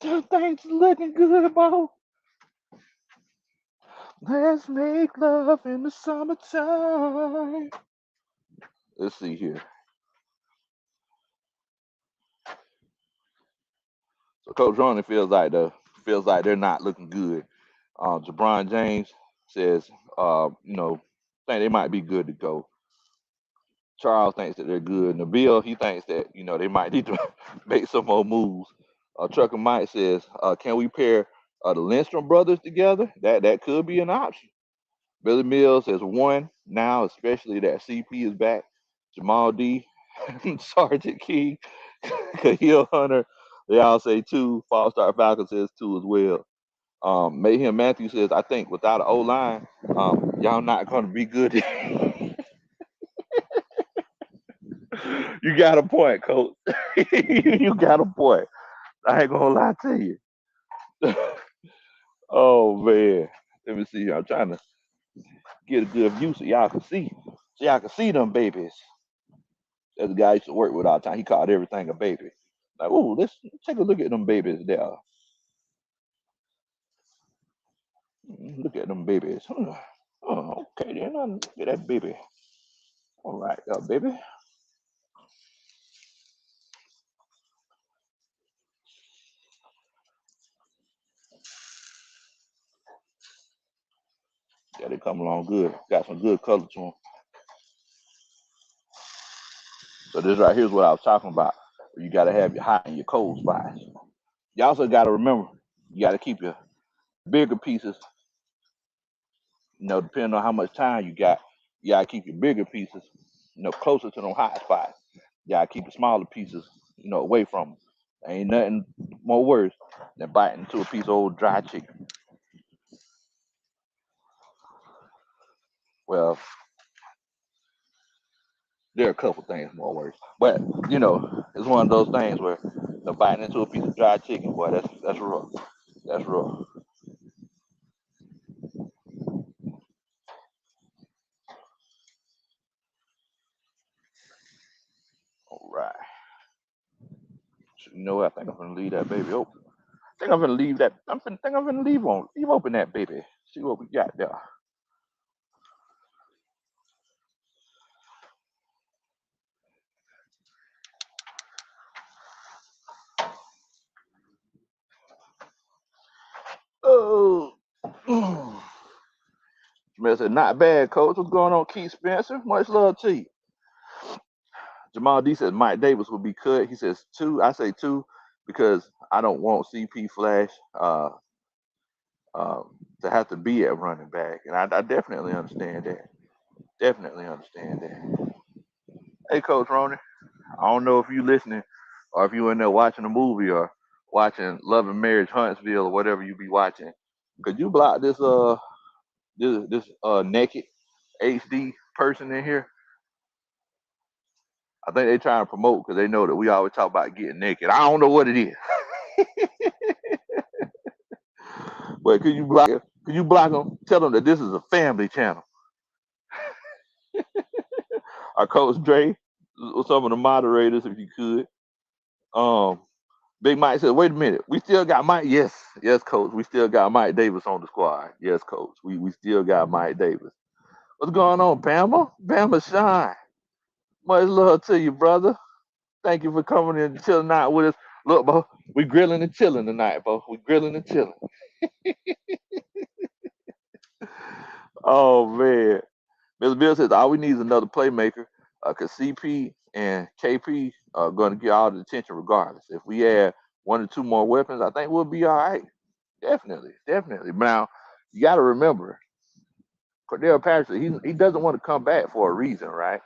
Them things looking good, bro. Let's make love in the summertime. Let's see here. So Coach Ronnie feels like they're not looking good. Jabron James says, think they might be good to go. Charles thinks that they're good. Nabil, he thinks that they might need to make some more moves. Trucker Mike says, can we pair the Lindstrom brothers together? That could be an option. Billy Mills says one now, especially that CP is back. Jamal D, Sergeant King, Kahil Hunter. They all say two. Fall Star Falcon says two as well. Mayhem Matthew says, I think without an O line, y'all not going to be good. You got a point, coach. You got a point. I ain't gonna lie to you. Oh man. Let me see. I'm trying to get a good view so y'all can see. So y'all can see them babies. There's a guy I used to work with all the time. He called everything a baby. Like, oh, let's take a look at them babies there. Look at them babies. Oh, okay, then look at that baby. All right, baby. Yeah, they come along good. Got some good color to them. So this right here is what I was talking about. You got to have your hot and your cold spots. You also got to remember, you got to keep your bigger pieces. Depending on how much time you got to keep your bigger pieces, closer to them hot spots. You got to keep the smaller pieces, away from them. Ain't nothing more worse than biting into a piece of old dry chicken. Well, there are a couple things more worse, but it's one of those things where biting into a piece of dry chicken, boy, that's rough. That's rough. All right. So, you know what? I think I'm gonna leave that baby open. I think I'm gonna leave that. Think I'm gonna leave open that baby. See what we got there. Oh, Smith said, not bad, coach. What's going on, Keith Spencer? Much love to you. Jamal D says Mike Davis will be cut. He says two. I say two because I don't want CP Flash to have to be at running back, and I definitely understand that. Definitely understand that. Hey, Coach Roney, I don't know if you listening or if you in there watching a movie or watching Love and Marriage Huntsville or whatever you be watching. Could you block this naked HD person in here? I think they trying to promote because they know that we always talk about getting naked. I don't know what it is. But could you block it? Could you block them? Tell them that this is a family channel. Our Coach Dre, some of the moderators, if you could. Um, Big Mike said, "Wait a minute, we still got Mike." Yes, yes, Coach. We still got Mike Davis on the squad. Yes, Coach. We still got Mike Davis. What's going on, Bama? Bama Shine. Much love to you, brother. Thank you for coming in and chilling out with us. Look, bro, we grilling and chilling tonight, bro. We grilling and chilling. Oh man. Mr. Bill says all we need is another playmaker because CP and KP are going to get all the attention regardless. If we add one or two more weapons, I think we'll be all right. Definitely, definitely. Now, you got to remember, Cordell Patterson, he doesn't want to come back for a reason, right?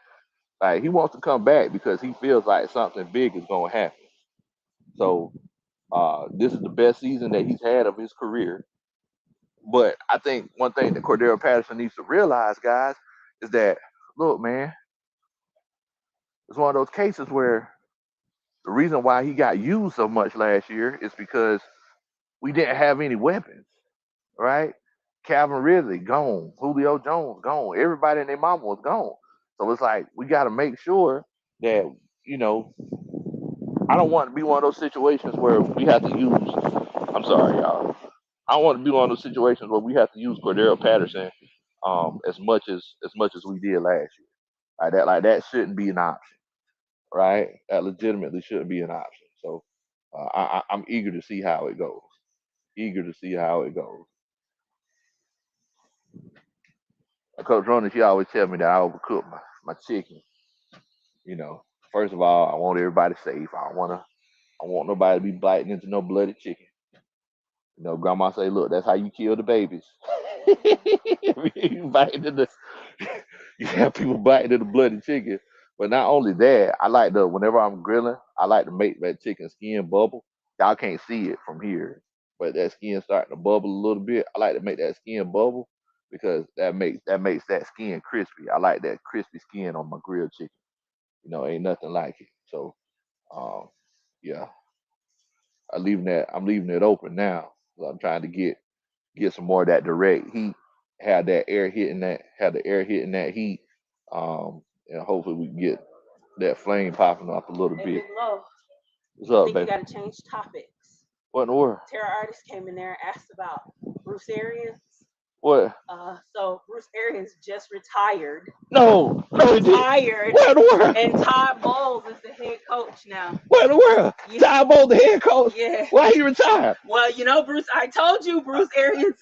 Like, he wants to come back because he feels like something big is going to happen. So, this is the best season that he's had of his career. But I think one thing that Cordell Patterson needs to realize, guys, is that, look, man, it's one of those cases where the reason why he got used so much last year is because we didn't have any weapons, right? Calvin Ridley gone, Julio Jones gone, everybody and their mama was gone. So it's like we got to make sure that you know I don't want to be one of those situations where we have to use. I'm sorry, y'all. I don't want to be one of those situations where we have to use Cordell Patterson as much as we did last year. Like that shouldn't be an option, right? That legitimately shouldn't be an option. So I'm eager to see how it goes. Eager to see how it goes. Coach Ronnie, she always tell me that I overcook my chicken. You know, first of all, I want everybody safe. I want nobody to be biting into no bloody chicken. You know, grandma say, look, that's how you kill the babies. you biting into, you have people biting into bloody chicken. But not only that, whenever I'm grilling, I like to make that chicken skin bubble. Y'all can't see it from here, but that skin starting to bubble a little bit. I like to make that skin bubble because that makes that skin crispy. I like that crispy skin on my grilled chicken. You know, ain't nothing like it. So, um, yeah, I'm leaving it open now. So I'm trying to get some more of that direct heat, have the air hitting that heat, and hopefully we can get that flame popping up a little Hey, bit. Big Low, What's I up, think you baby? got to change topics. What in the world? Terror Artist came in there and asked about Bruce Arians. What? So Bruce Arians just retired. No, no, he did. Retired. What in the world? And Todd Bowles is the head coach now. What in the world? Yeah. Todd Bowles, the head coach. Yeah. Why he retired? Well, you know, Bruce, I told you, Bruce Arians.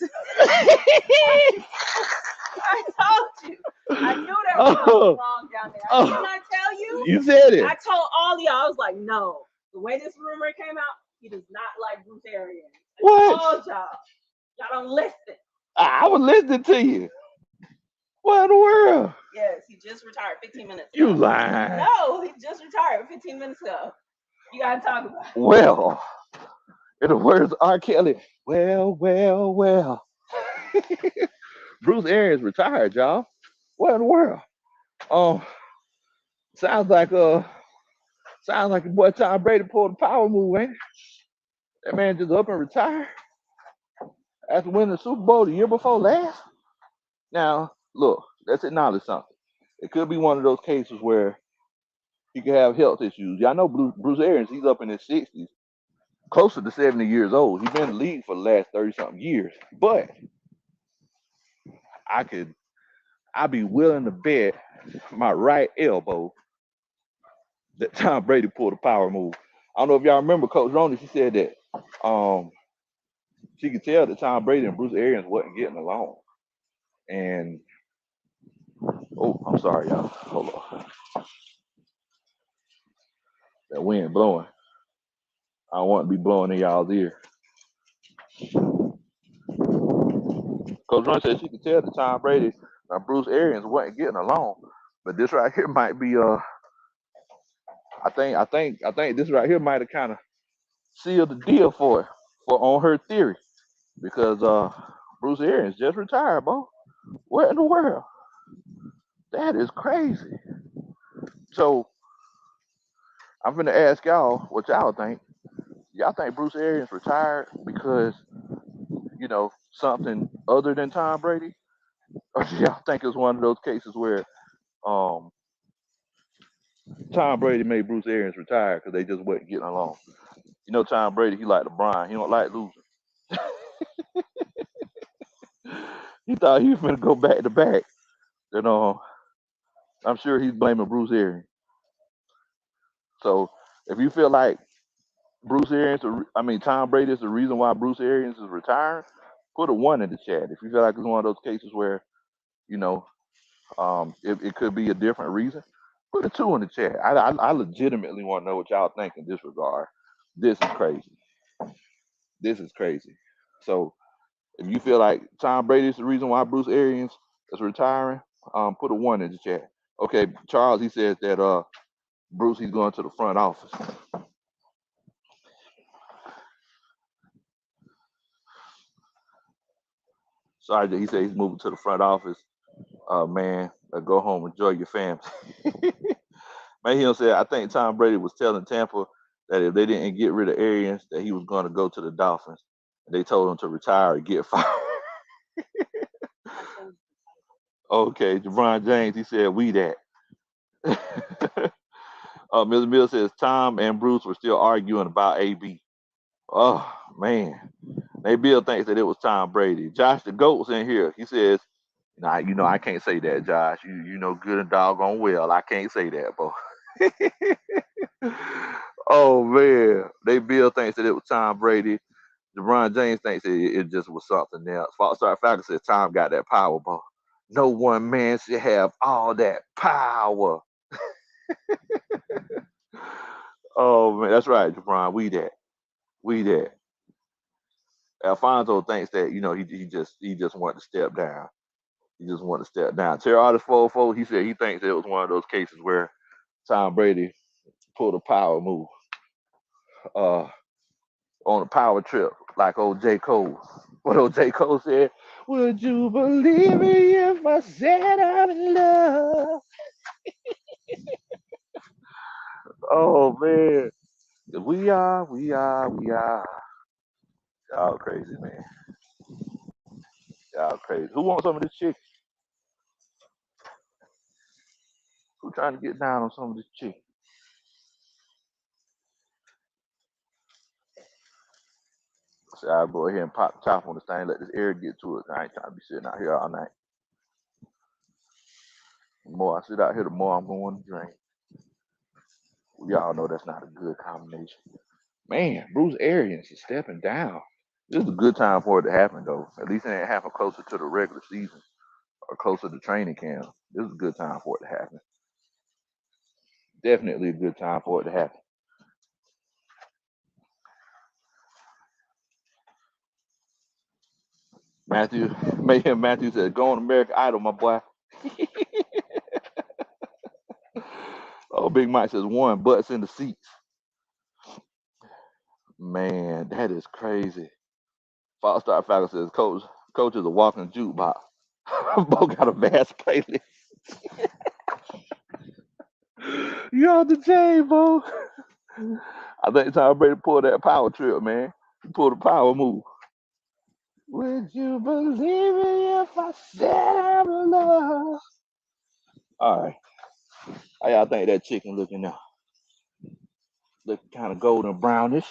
I told you. I knew there was something wrong down there. I did not tell you. You said it. I told all y'all. I was like, no. The way this rumor came out, he does not like Bruce Arians. I What? told y'all. Y'all don't listen. I was listening to you. What in the world? Yes, he just retired 15 minutes ago. You lying. No, he just retired 15 minutes ago. You got to talk about it. Well, in the words of R. Kelly, well. Bruce Arians retired, y'all. What in the world? Um, sounds like your boy Tom Brady pulled a power move, ain't it? That man just up and retired after winning the Super Bowl the year before last. Now, look, let's acknowledge something. It could be one of those cases where He could have health issues. Y'all know Bruce Arians, he's up in his 60s, closer to 70 years old. He's been in the league for the last 30-something years. But I'd be willing to bet my right elbow that Tom Brady pulled a power move. I don't know if y'all remember Coach Roney. She said that she could tell that Tom Brady and Bruce Arians wasn't getting along. And oh, I'm sorry, y'all. Hold on. That wind blowing. I don't want to be blowing in y'all's ear. Coach Roney said she could tell that Tom Brady and Bruce Arians wasn't getting along. But this right here might be I think this right here might have kind of sealed the deal for it, for on her theory. Because Bruce Arians just retired, bro. What in the world? That is crazy. So I'm gonna ask y'all what y'all think. Y'all think Bruce Arians retired because, something other than Tom Brady? Or do y'all think it's one of those cases where um, Tom Brady made Bruce Arians retire because they just wasn't getting along? You know, Tom Brady, he like LeBron. He don't like losing. He thought he was gonna go back to back. You know, I'm sure he's blaming Bruce Arians. So if you feel like Tom Brady is the reason why Bruce Arians is retiring, put a one in the chat. If you feel like it's one of those cases where, you know, it could be a different reason, put a two in the chat. I legitimately want to know what y'all think in this regard. This is crazy. This is crazy. So if you feel like Tom Brady is the reason why Bruce Arians is retiring, put a one in the chat. Okay, Charles, he says that Bruce, he's going to the front office. Sorry, he said he's moving to the front office. Man, go home, enjoy your family. Man, he said, I think Tom Brady was telling Tampa that if they didn't get rid of Arians, that he was going to go to the Dolphins. And they told him to retire or get fired. Okay, LeBron James, he said, we that. Mr. Mill says Tom and Bruce were still arguing about AB. Oh, man. Maybe Bill thinks that it was Tom Brady. Josh the Goat's in here. He says, nah, I can't say that, Josh. You know good and doggone well. I can't say that, bro. Oh man. Bill thinks that it was Tom Brady. LeBron James thinks it just was something else. Foxstar Falcon says Tom got that power, bro. No one man should have all that power. Oh man, that's right, LeBron. We that. We that. Alfonso thinks that, he just wanted to step down. He just wanted to step down. Terry Artist 404, he said he thinks it was one of those cases where Tom Brady pulled a power move on a power trip, like old J. Cole. What old J. Cole said, would you believe me if I said I'm in love? Oh, man. We are. Y'all crazy, man. Y'all crazy. Who wants some of this chicken? Who trying to get down on some of this chicken? So I'll go ahead and pop the top on this thing, let this air get to it. I ain't trying to be sitting out here all night. The more I sit out here, the more I'm going to drink. We all know that's not a good combination. Man, Bruce Arians is stepping down. This is a good time for it to happen, though. At least it ain't happen closer to the regular season or closer to training camp. This is a good time for it to happen. Definitely a good time for it to happen. Matthew said, go on American Idol, my boy. Oh, Big Mike says, one butts in the seats. Man, that is crazy. Foxstar Falcon says, Coach is a walking jukebox. Bo got a vast playlist. You on the chain, Bo. I think Tom Brady pulled that power trip, man. He pulled a power move. Would you believe me if I said I'm in love? All right. How y'all think that chicken looking now? looking kind of golden brownish,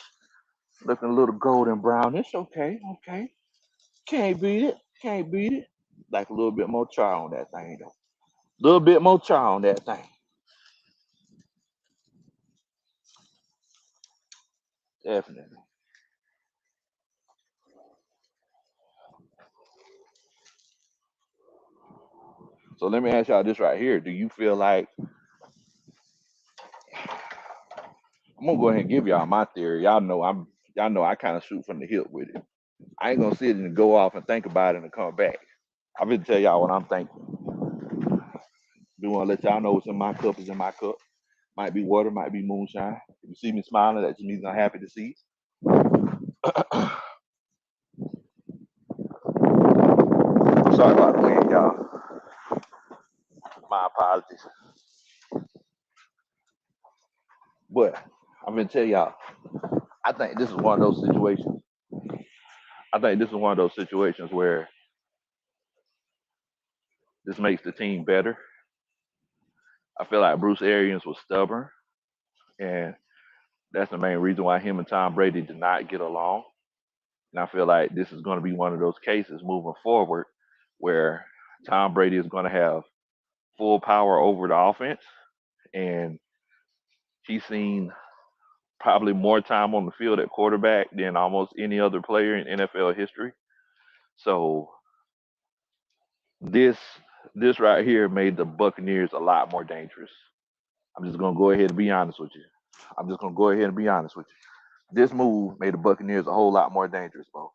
looking a little golden brownish. Okay, okay. Can't beat it. Can't beat it. Like a little bit more char on that thing though. A little bit more char on that thing. Definitely. So let me ask y'all this right here. Do you feel like I'm gonna go ahead and give y'all my theory? Y'all know I kind of shoot from the hip with it. I ain't gonna sit and go off and think about it and come back. I'm gonna tell y'all what I'm thinking. Do want to let y'all know what's in my cup is in my cup. Might be water, might be moonshine. If you see me smiling, that just means I'm happy to see. I'm sorry about the wind, y'all. My apologies. But I'm gonna tell y'all, I think this is one of those situations. I think this is one of those situations where this makes the team better. I feel like Bruce Arians was stubborn, and that's the main reason why him and Tom Brady did not get along. And I feel like this is going to be one of those cases moving forward where Tom Brady is going to have full power over the offense, and he's seen probably more time on the field at quarterback than almost any other player in NFL history. So this this right here made the Buccaneers a lot more dangerous. I'm just gonna go ahead and be honest with you. I'm just gonna go ahead and be honest with you. This move made the Buccaneers a whole lot more dangerous, bro.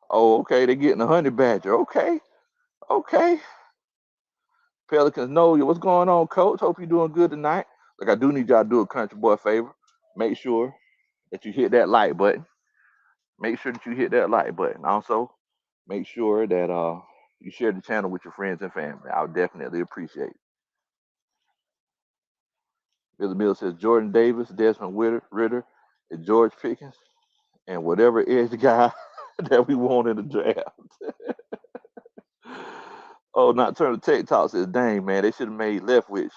Oh, okay, they're getting a honey badger. Okay, okay. Pelicans know you. What's going on, coach? Hope you're doing good tonight. Like I do need y'all to do a country boy favor. Make sure that you hit that like button. Make sure that you hit that like button. Also, make sure that you share the channel with your friends and family. I would definitely appreciate it. Billy Bill says Jordan Davis, Desmond Ritter, and George Pickens, and whatever edge guy that we want in the draft. Oh, not turn the tech talk says, dang man, they should have made Leftwich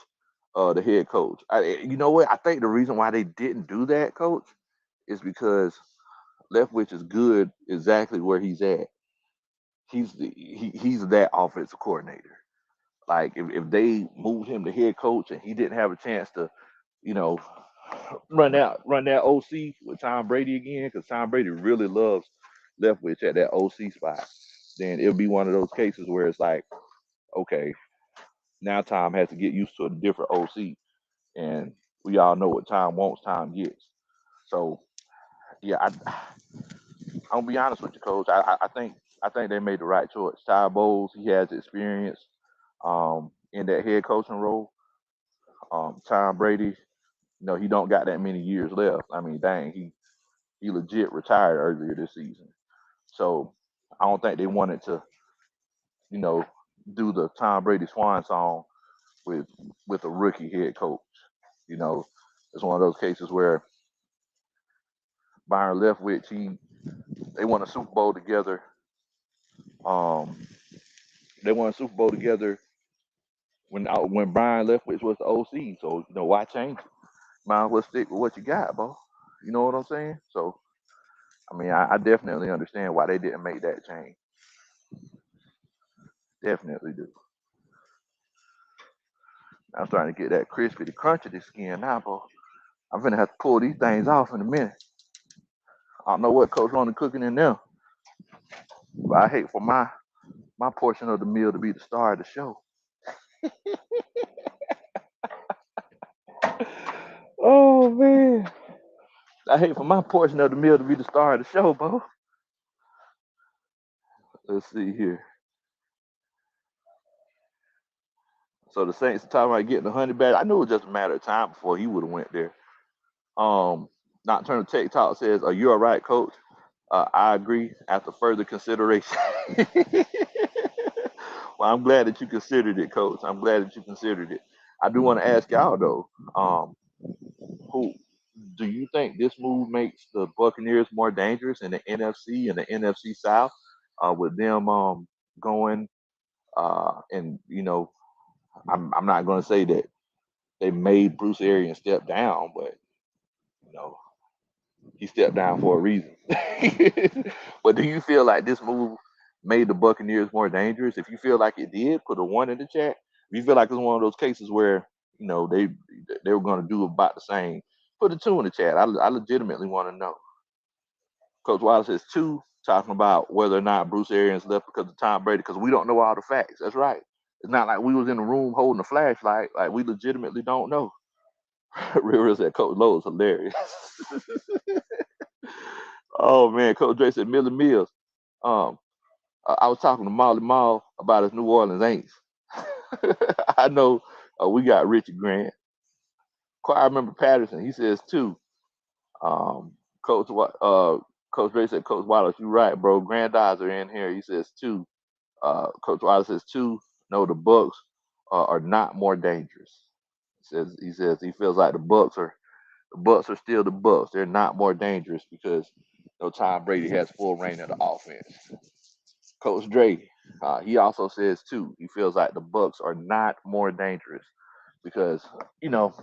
the head coach. You know what? I think the reason why they didn't do that, coach, is because Leftwich is good exactly where he's at. He's that offensive coordinator. Like if they moved him to head coach and he didn't have a chance to, you know, run that OC with Tom Brady again, because Tom Brady really loves Leftwich at that OC spot, then it'll be one of those cases where it's like, okay, now Tom has to get used to a different OC, and we all know what Tom wants, Tom gets. So yeah, I'll be honest with you, Coach. I think they made the right choice. Ty Bowles, he has experience in that head coaching role. Tom Brady, he don't got that many years left. I mean, dang, he legit retired earlier this season. So I don't think they wanted to, you know, do the Tom Brady swan song with a rookie head coach. You know, it's one of those cases where Byron Leftwich, they won a Super Bowl together. Um, they won a Super Bowl together when Brian Leftwich was the OC. So why change it? Might as well stick with what you got, bro. You know what I'm saying? So I mean, I definitely understand why they didn't make that change. Definitely do. I'm starting to get that crispy, the crunchy the skin now, bro. I'm gonna have to pull these things off in a minute. I don't know what Coach Ronnie cooking in there, but I hate for my portion of the meal to be the star of the show. Oh man, I hate for my portion of the meal to be the star of the show, bro. Let's see here. So the Saints are talking about getting the honey badger. I knew it was just a matter of time before he would have went there. Nocturnal Tech Talk says, "Are you all right, Coach?" I agree. After further consideration. Well, I'm glad that you considered it, Coach. I'm glad that you considered it. I do want to ask y'all though, who do you think this move makes the Buccaneers more dangerous in the NFC and the NFC South, with them going and I'm not going to say that they made Bruce Arians step down, but you know he stepped down for a reason. But do you feel like this move made the Buccaneers more dangerous? If you feel like it did, put a one in the chat. If you feel like it's one of those cases where they were going to do about the same, put a two in the chat. I legitimately want to know. Coach Wallace says two, talking about whether or not Bruce Arians left because of Tom Brady, because we don't know all the facts. That's right. It's not like we was in the room holding a flashlight. Like we legitimately don't know. Real said Coach Lowe is hilarious. Oh man, Coach Dre said Millie Mills. Um, I was talking to Molly Mall about his New Orleans Aints. I know we got Richard Grant. I remember Patterson. He says two. Um, Coach Coach Dre said Coach Wallace, you right, bro. Grandize are in here. He says two. Coach Wallace says two. No, the Bucks are not more dangerous. He says he feels like the Bucks are still the Bucks. They're not more dangerous because Tom Brady has full reign of the offense. Coach Dre, he also says too. He feels like the Bucks are not more dangerous because you know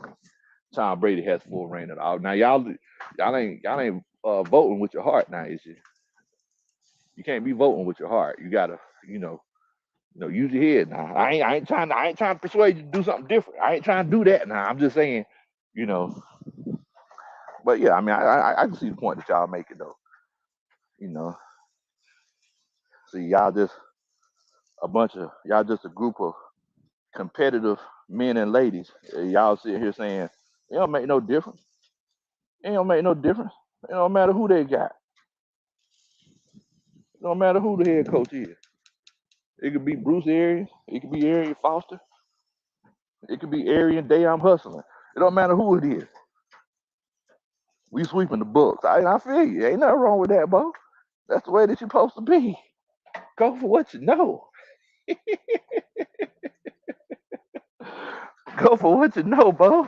Tom Brady has full reign of the offense. Now y'all ain't voting with your heart now, is you? You can't be voting with your heart. You gotta use your head now. I ain't trying to persuade you to do something different. I ain't trying to do that now. I'm just saying, you know. But yeah, I mean, I can see the point that y'all making though. You know, see y'all just a group of competitive men and ladies. Y'all sit here saying it don't make no difference. It don't make no difference. It don't matter who they got. It don't matter who the head coach is. It could be Bruce Arians. It could be Arian Foster. It could be Arian Day I'm hustling. It don't matter who it is. We sweeping the books. I feel you. Ain't nothing wrong with that, Bo. That's the way that you're supposed to be. Go for what you know. Go for what you know, Bo.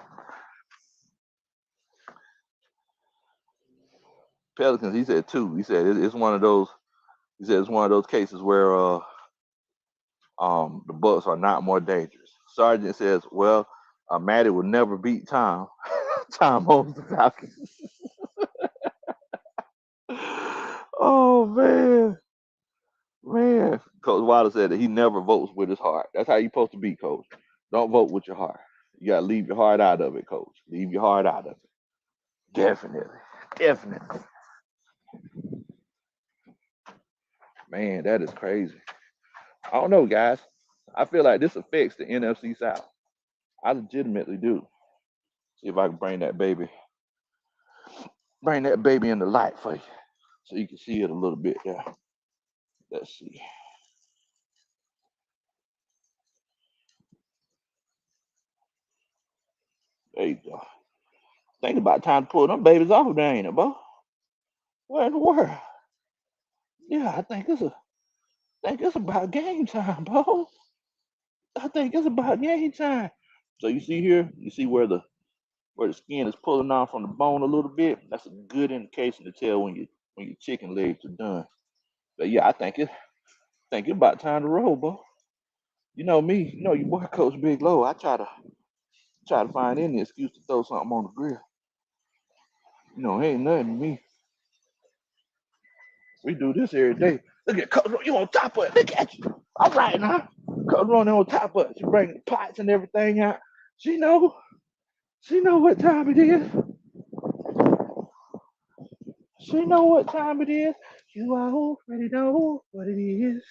Pelicans, he said two. He said it's one of those. He said it's one of those cases where the Bucks are not more dangerous. Sergeant says, well, Matty will never beat Tom. Tom owns the Falcons. Oh man. Coach Wilder said that he never votes with his heart. That's how you're supposed to be, Coach. Don't vote with your heart. You gotta leave your heart out of it, Coach. Leave your heart out of it. Definitely. Man, that is crazy. I don't know, guys. I feel like this affects the NFC South. I legitimately do. See if I can bring that baby into light for you, so you can see it a little bit. Yeah. Let's see. There you go. Think about time to pull them babies off of there, ain't it, Bo? What in the world? Yeah, I think it's about game time, Bo. I think it's about game time. So you see here, you see where the skin is pulling off from the bone a little bit. That's a good indication to tell when your chicken legs are done. But yeah, I think it's about time to roll, Bo. You know me, your boy Coach Big Low. I try to find any excuse to throw something on the grill. Ain't nothing to me. We do this every day. Look at Coach, you on top of it. Look at you. All right now. Coach running on top of it. She bringing the pots and everything out. She know. She know what time it is. She know what time it is. You already know what it is.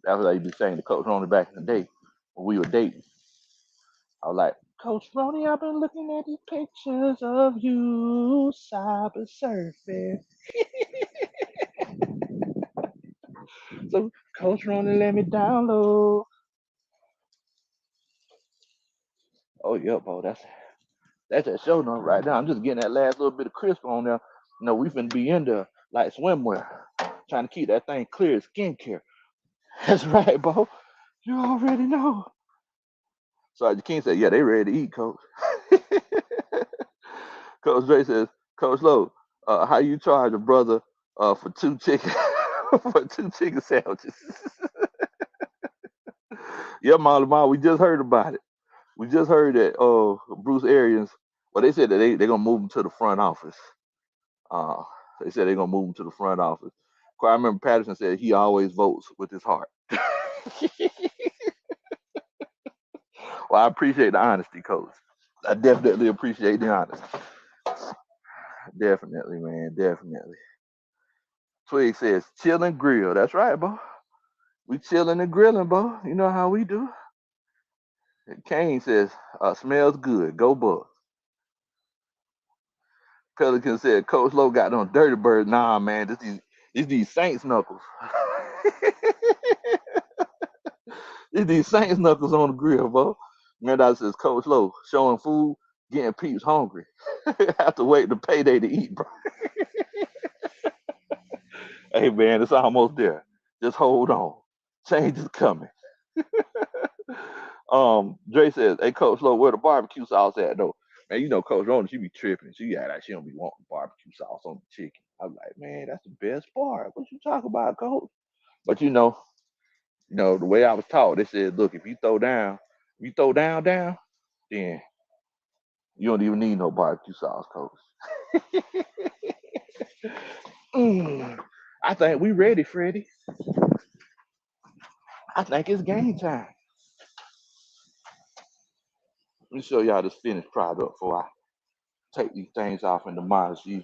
That's what I used to be saying to Coach Ronnie back in the day when we were dating. I was like, Coach Ronnie, I've been looking at these pictures of you cyber surfing. So Coach Ronnie let me download. Oh yep, bro. That's that show number right now. I'm just getting that last little bit of crisp on there. We finna be into like swimwear, trying to keep that thing clear as skincare. That's right, bro. You already know. So the King said, yeah, they ready to eat, Coach. Coach Dre says, Coach Lowe, how you charge a brother for two chicken for two chicken sandwiches? Yeah, Molly Ma, we just heard about it. We just heard that Bruce Arians. Well, they said that they're gonna move him to the front office. Uh, they said they're gonna move him to the front office. I remember Patterson said he always votes with his heart. Well, I appreciate the honesty, Coach. I definitely appreciate the honesty. Definitely, man. Definitely. Twig says, chill and grill. That's right, bro. We chilling and grilling, bro. You know how we do. Kane says, smells good. Go Bucks. Pelican said, Coach Lowe got on Dirty Bird. Nah, man. These Saints knuckles. these Saints knuckles on the grill, bro. Man, that says, Coach Lowe showing food, getting peeps hungry. Have to wait the payday to eat, bro. Hey, man, it's almost there. Just hold on. Change is coming. Dre says, "Hey, Coach Lowe, where the barbecue sauce at though?" Man, you know Coach Rona, she be tripping. She act like she don't be wanting barbecue sauce on the chicken. I'm like, man, that's the best part. What you talking about, Coach? But the way I was taught, they said, look, if you throw down, then you don't even need no barbecue sauce, Coach. I think we ready, Freddie. I think it's game time. Let me show y'all this finished product before I take these things off and demolish these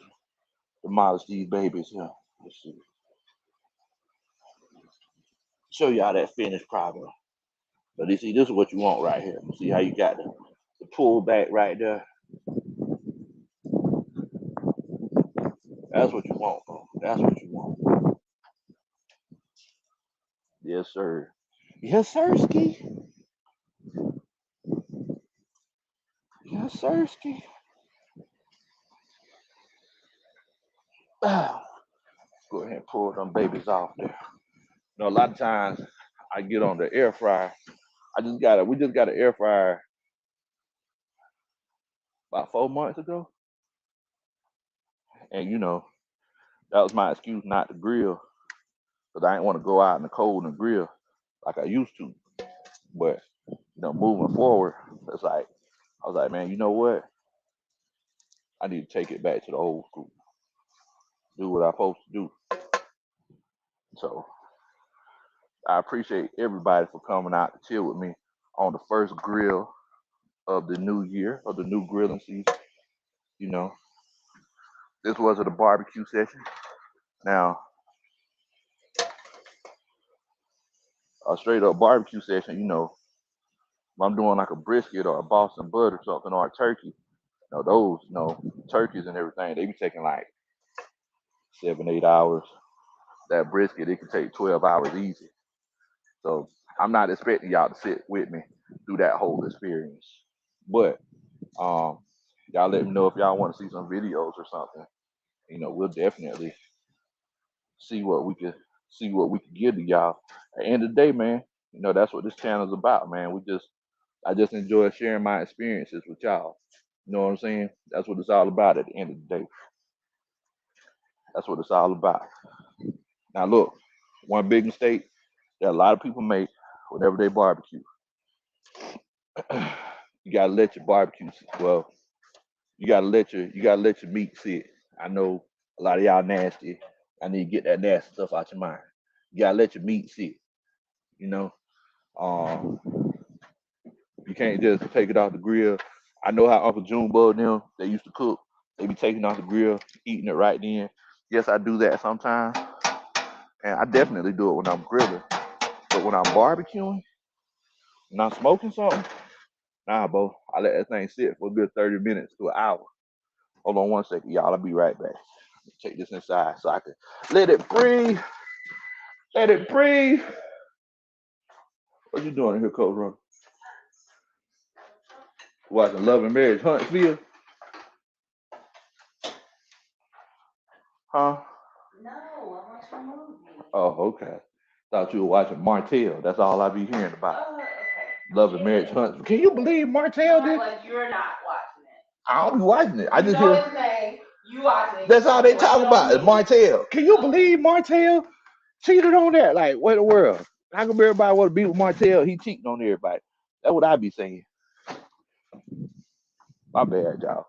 babies here. Let's see. Show y'all that finished product. But you see, this is what you want right here. See how you got the pull back right there? That's what you want, bro. That's what you want. Yes, sir. Yes, sir, Ski. Yes, sir, Ski. Go ahead and pull them babies off there. A lot of times I get on the air fryer. We just got an air fryer about 4 months ago. And that was my excuse not to grill. Because I didn't want to go out in the cold and grill like I used to. But moving forward, I was like, man, you know what? I need to take it back to the old school. Do what I'm supposed to do. So I appreciate everybody for coming out to chill with me on the first grill of the new year, of the new grilling season. This wasn't a barbecue session. Now, a straight up barbecue session, if I'm doing like a brisket or a Boston butt or something or a turkey, those, turkeys and everything, they be taking like 7, 8 hours. That brisket, it can take 12 hours easy. So I'm not expecting y'all to sit with me through that whole experience. But y'all let me know if y'all want to see some videos or something. We'll definitely see what we could give to y'all. At the end of the day, man, that's what this channel is about, man. I just enjoy sharing my experiences with y'all. You know what I'm saying? That's what it's all about at the end of the day. That's what it's all about. Now look, one big mistake that a lot of people make whenever they barbecue. You gotta let your barbecue well, you gotta let your meat sit. I know a lot of y'all nasty. I need to get that nasty stuff out your mind. You gotta let your meat sit. You know, um, you can't just take it off the grill. I know how Uncle Junebug and them they used to cook. They be taking it off the grill, eating it right then. Yes, I do that sometimes, and I definitely do it when I'm grilling. But when I'm barbecuing, and I'm smoking something, nah, bro, I let that thing sit for a good 30 minutes to an hour. Hold on 1 second, y'all. I'll be right back. Take this inside so I can let it breathe. Let it breathe. What you doing here, Coach Ron? Watching Love and Marriage Huntsville? Huh? No, I watched a movie. Oh, okay. Thought you were watching Martell. That's all I be hearing about. Okay. Love and Marriage Huntsville. Can you believe Martell did? Like you're not watching it. I don't be watching it. I just hear his name. You watching it. that's all they talk about is Martell. Can you believe Martell cheated on that? Like, what the world? How come everybody want to be with Martell? He cheating on everybody. That's what I be saying. My bad, y'all.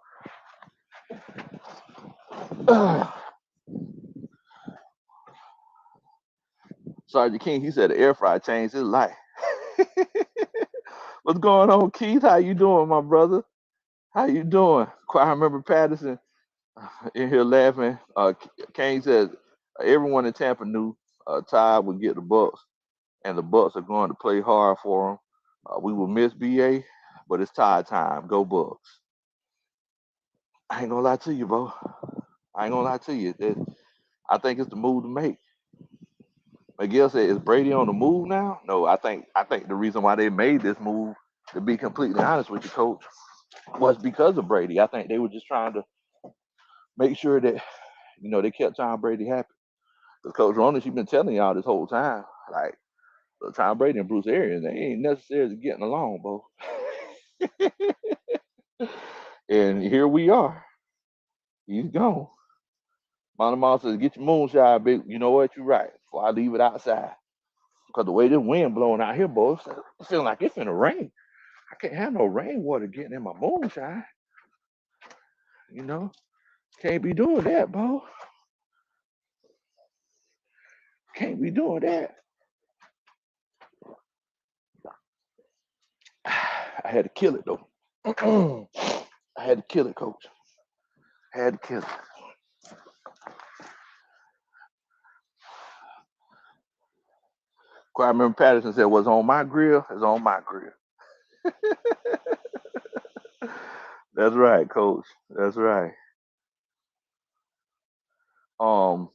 Sergeant King, he said the air fryer changed his life. What's going on, Keith? How you doing, my brother? How you doing? Choir member Patterson in here laughing. King says everyone in Tampa knew Ty would get the Bucks, and the Bucks are going to play hard for him. We will miss BA, but it's Ty time. Go Bucks. I ain't gonna lie to you, bro. I ain't gonna lie to you. I think it's the move to make. Miguel said, "Is Brady on the move now?" No, I think the reason why they made this move, to be completely honest with you, Coach, was because of Brady. I think they were just trying to make sure that they kept Tom Brady happy. Because Coach Ronan, she's been telling y'all this whole time, like Tom Brady and Bruce Arians, they ain't necessarily getting along, bro. And here we are. He's gone. Mama Mom says, "Get your moonshine, big." You know what? You're right. Before I leave it outside, because the way this wind blowing out here, boy, it's feeling like it's finna rain. I can't have no rainwater getting in my moonshine. You know, can't be doing that, bro. Can't be doing that. I had to kill it though. I had to kill it, Coach. I had to kill it. Quite remember Patterson said, "What's on my grill is on my grill." That's right, Coach. That's right. Um,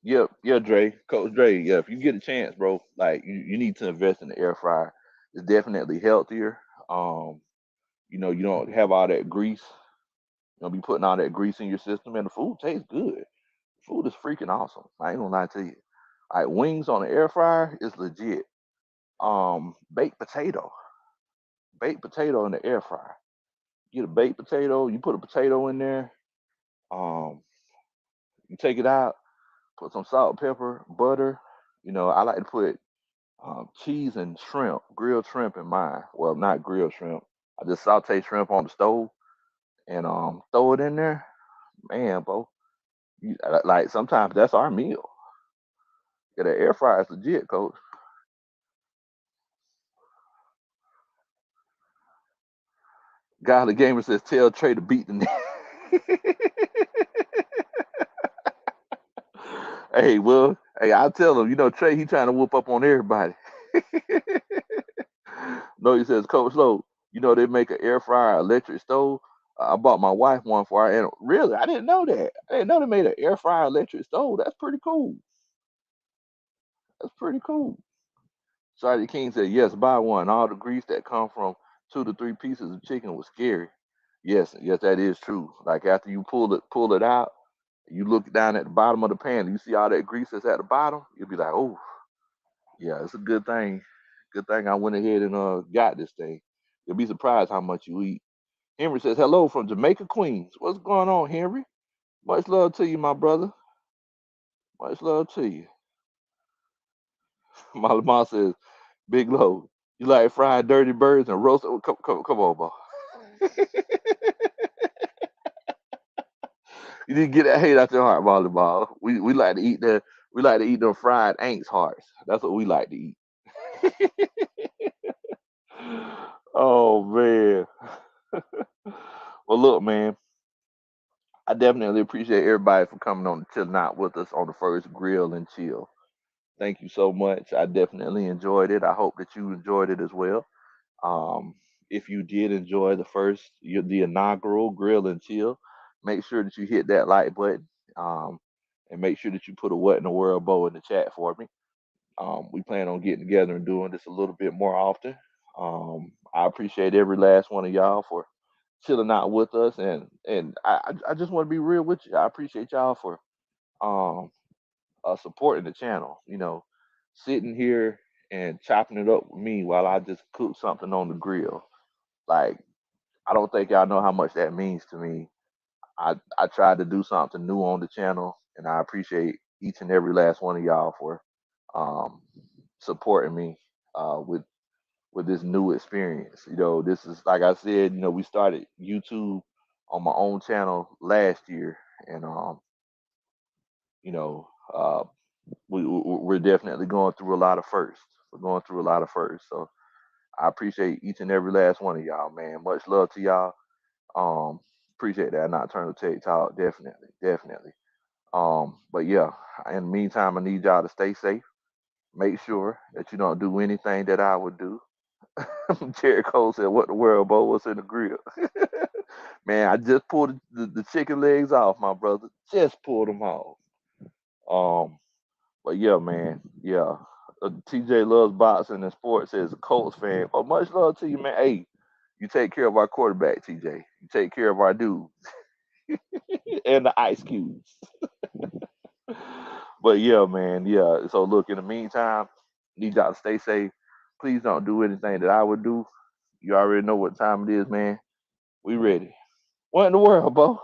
yeah, Dre, Coach Dre. Yeah, if you get a chance, bro, like you need to invest in the air fryer. It's definitely healthier. Um, you don't have all that grease. You don't be putting all that grease in your system, and the food tastes good. Food is freaking awesome. I ain't gonna lie to you. Like wings on the air fryer is legit. Baked potato, baked potato in the air fryer. Get a baked potato. You put a potato in there. Um, you take it out. Put some salt, pepper, butter. I like to put cheese and shrimp, grilled shrimp in mine. Well, not grilled shrimp. I just saute shrimp on the stove and throw it in there. Man, bro, like sometimes that's our meal. Yeah, the air fryer is legit, Coach. Guy the gamer says, "Tell Trey to beat the." Hey, well, hey, I'll tell him. Trey, he trying to whoop up on everybody. No, he says, "Coach Low, they make an air fryer electric stove. I bought my wife one for her, and really, I didn't know that. I didn't know they made an air fryer electric stove. That's pretty cool. That's pretty cool." Shadi King said, "Yes, buy one. All the grease that come from 2 to 3 pieces of chicken was scary." Yes, yes, that is true. Like after you pull it out, you look down at the bottom of the pan, and you see all that grease that's at the bottom. You'll be like, "Oh, yeah, it's a good thing. Good thing I went ahead and got this thing." You'll be surprised how much you eat. Henry says, "Hello from Jamaica, Queens. What's going on, Henry? Much love to you, my brother. Much love to you." My mom says, "Big Low, you like fried dirty birds and roast? Oh, come on, bro. You didn't get that hate out your heart, volleyball. We like to eat them fried Aints hearts. That's what we like to eat." Oh man. Well, look, man. I definitely appreciate everybody for coming on and chilling out with us on the first grill and chill. Thank you so much. I definitely enjoyed it. I hope that you enjoyed it as well. Um, if you did enjoy the inaugural grill and chill, make sure that you hit that like button. And make sure that you put a "what in the world" bow in the chat for me. We plan on getting together and doing this a little bit more often. I appreciate every last one of y'all for chilling out with us, and I just want to be real with you. I appreciate y'all for um supporting the channel. Sitting here and chopping it up with me while I just cook something on the grill. Like I don't think y'all know how much that means to me. I tried to do something new on the channel, and I appreciate each and every last one of y'all for um supporting me with this new experience. This is like I said. We started YouTube on my own channel last year, and you know, uh, we're definitely going through a lot of firsts. We're going through a lot of firsts. So I appreciate each and every last one of y'all, man. Much love to y'all. Um, Appreciate that Nocturnal Tech Talk. Definitely, definitely. But yeah, in the meantime, I need y'all to stay safe. Make sure that you don't do anything that I would do. Jericho said, "What the world, Bo? What's in the grill?" Man, I just pulled the chicken legs off, my brother. Just pulled them off. Um, but yeah, man, yeah. TJ loves boxing and sports as a Colts fan. Well, much love to you, man. Hey, you take care of our quarterback, TJ. You take care of our dude and the ice cubes. But yeah, man, yeah. So look, in the meantime, need y'all to stay safe. Please don't do anything that I would do. You already know what time it is, man. We ready. What in the world, Bo?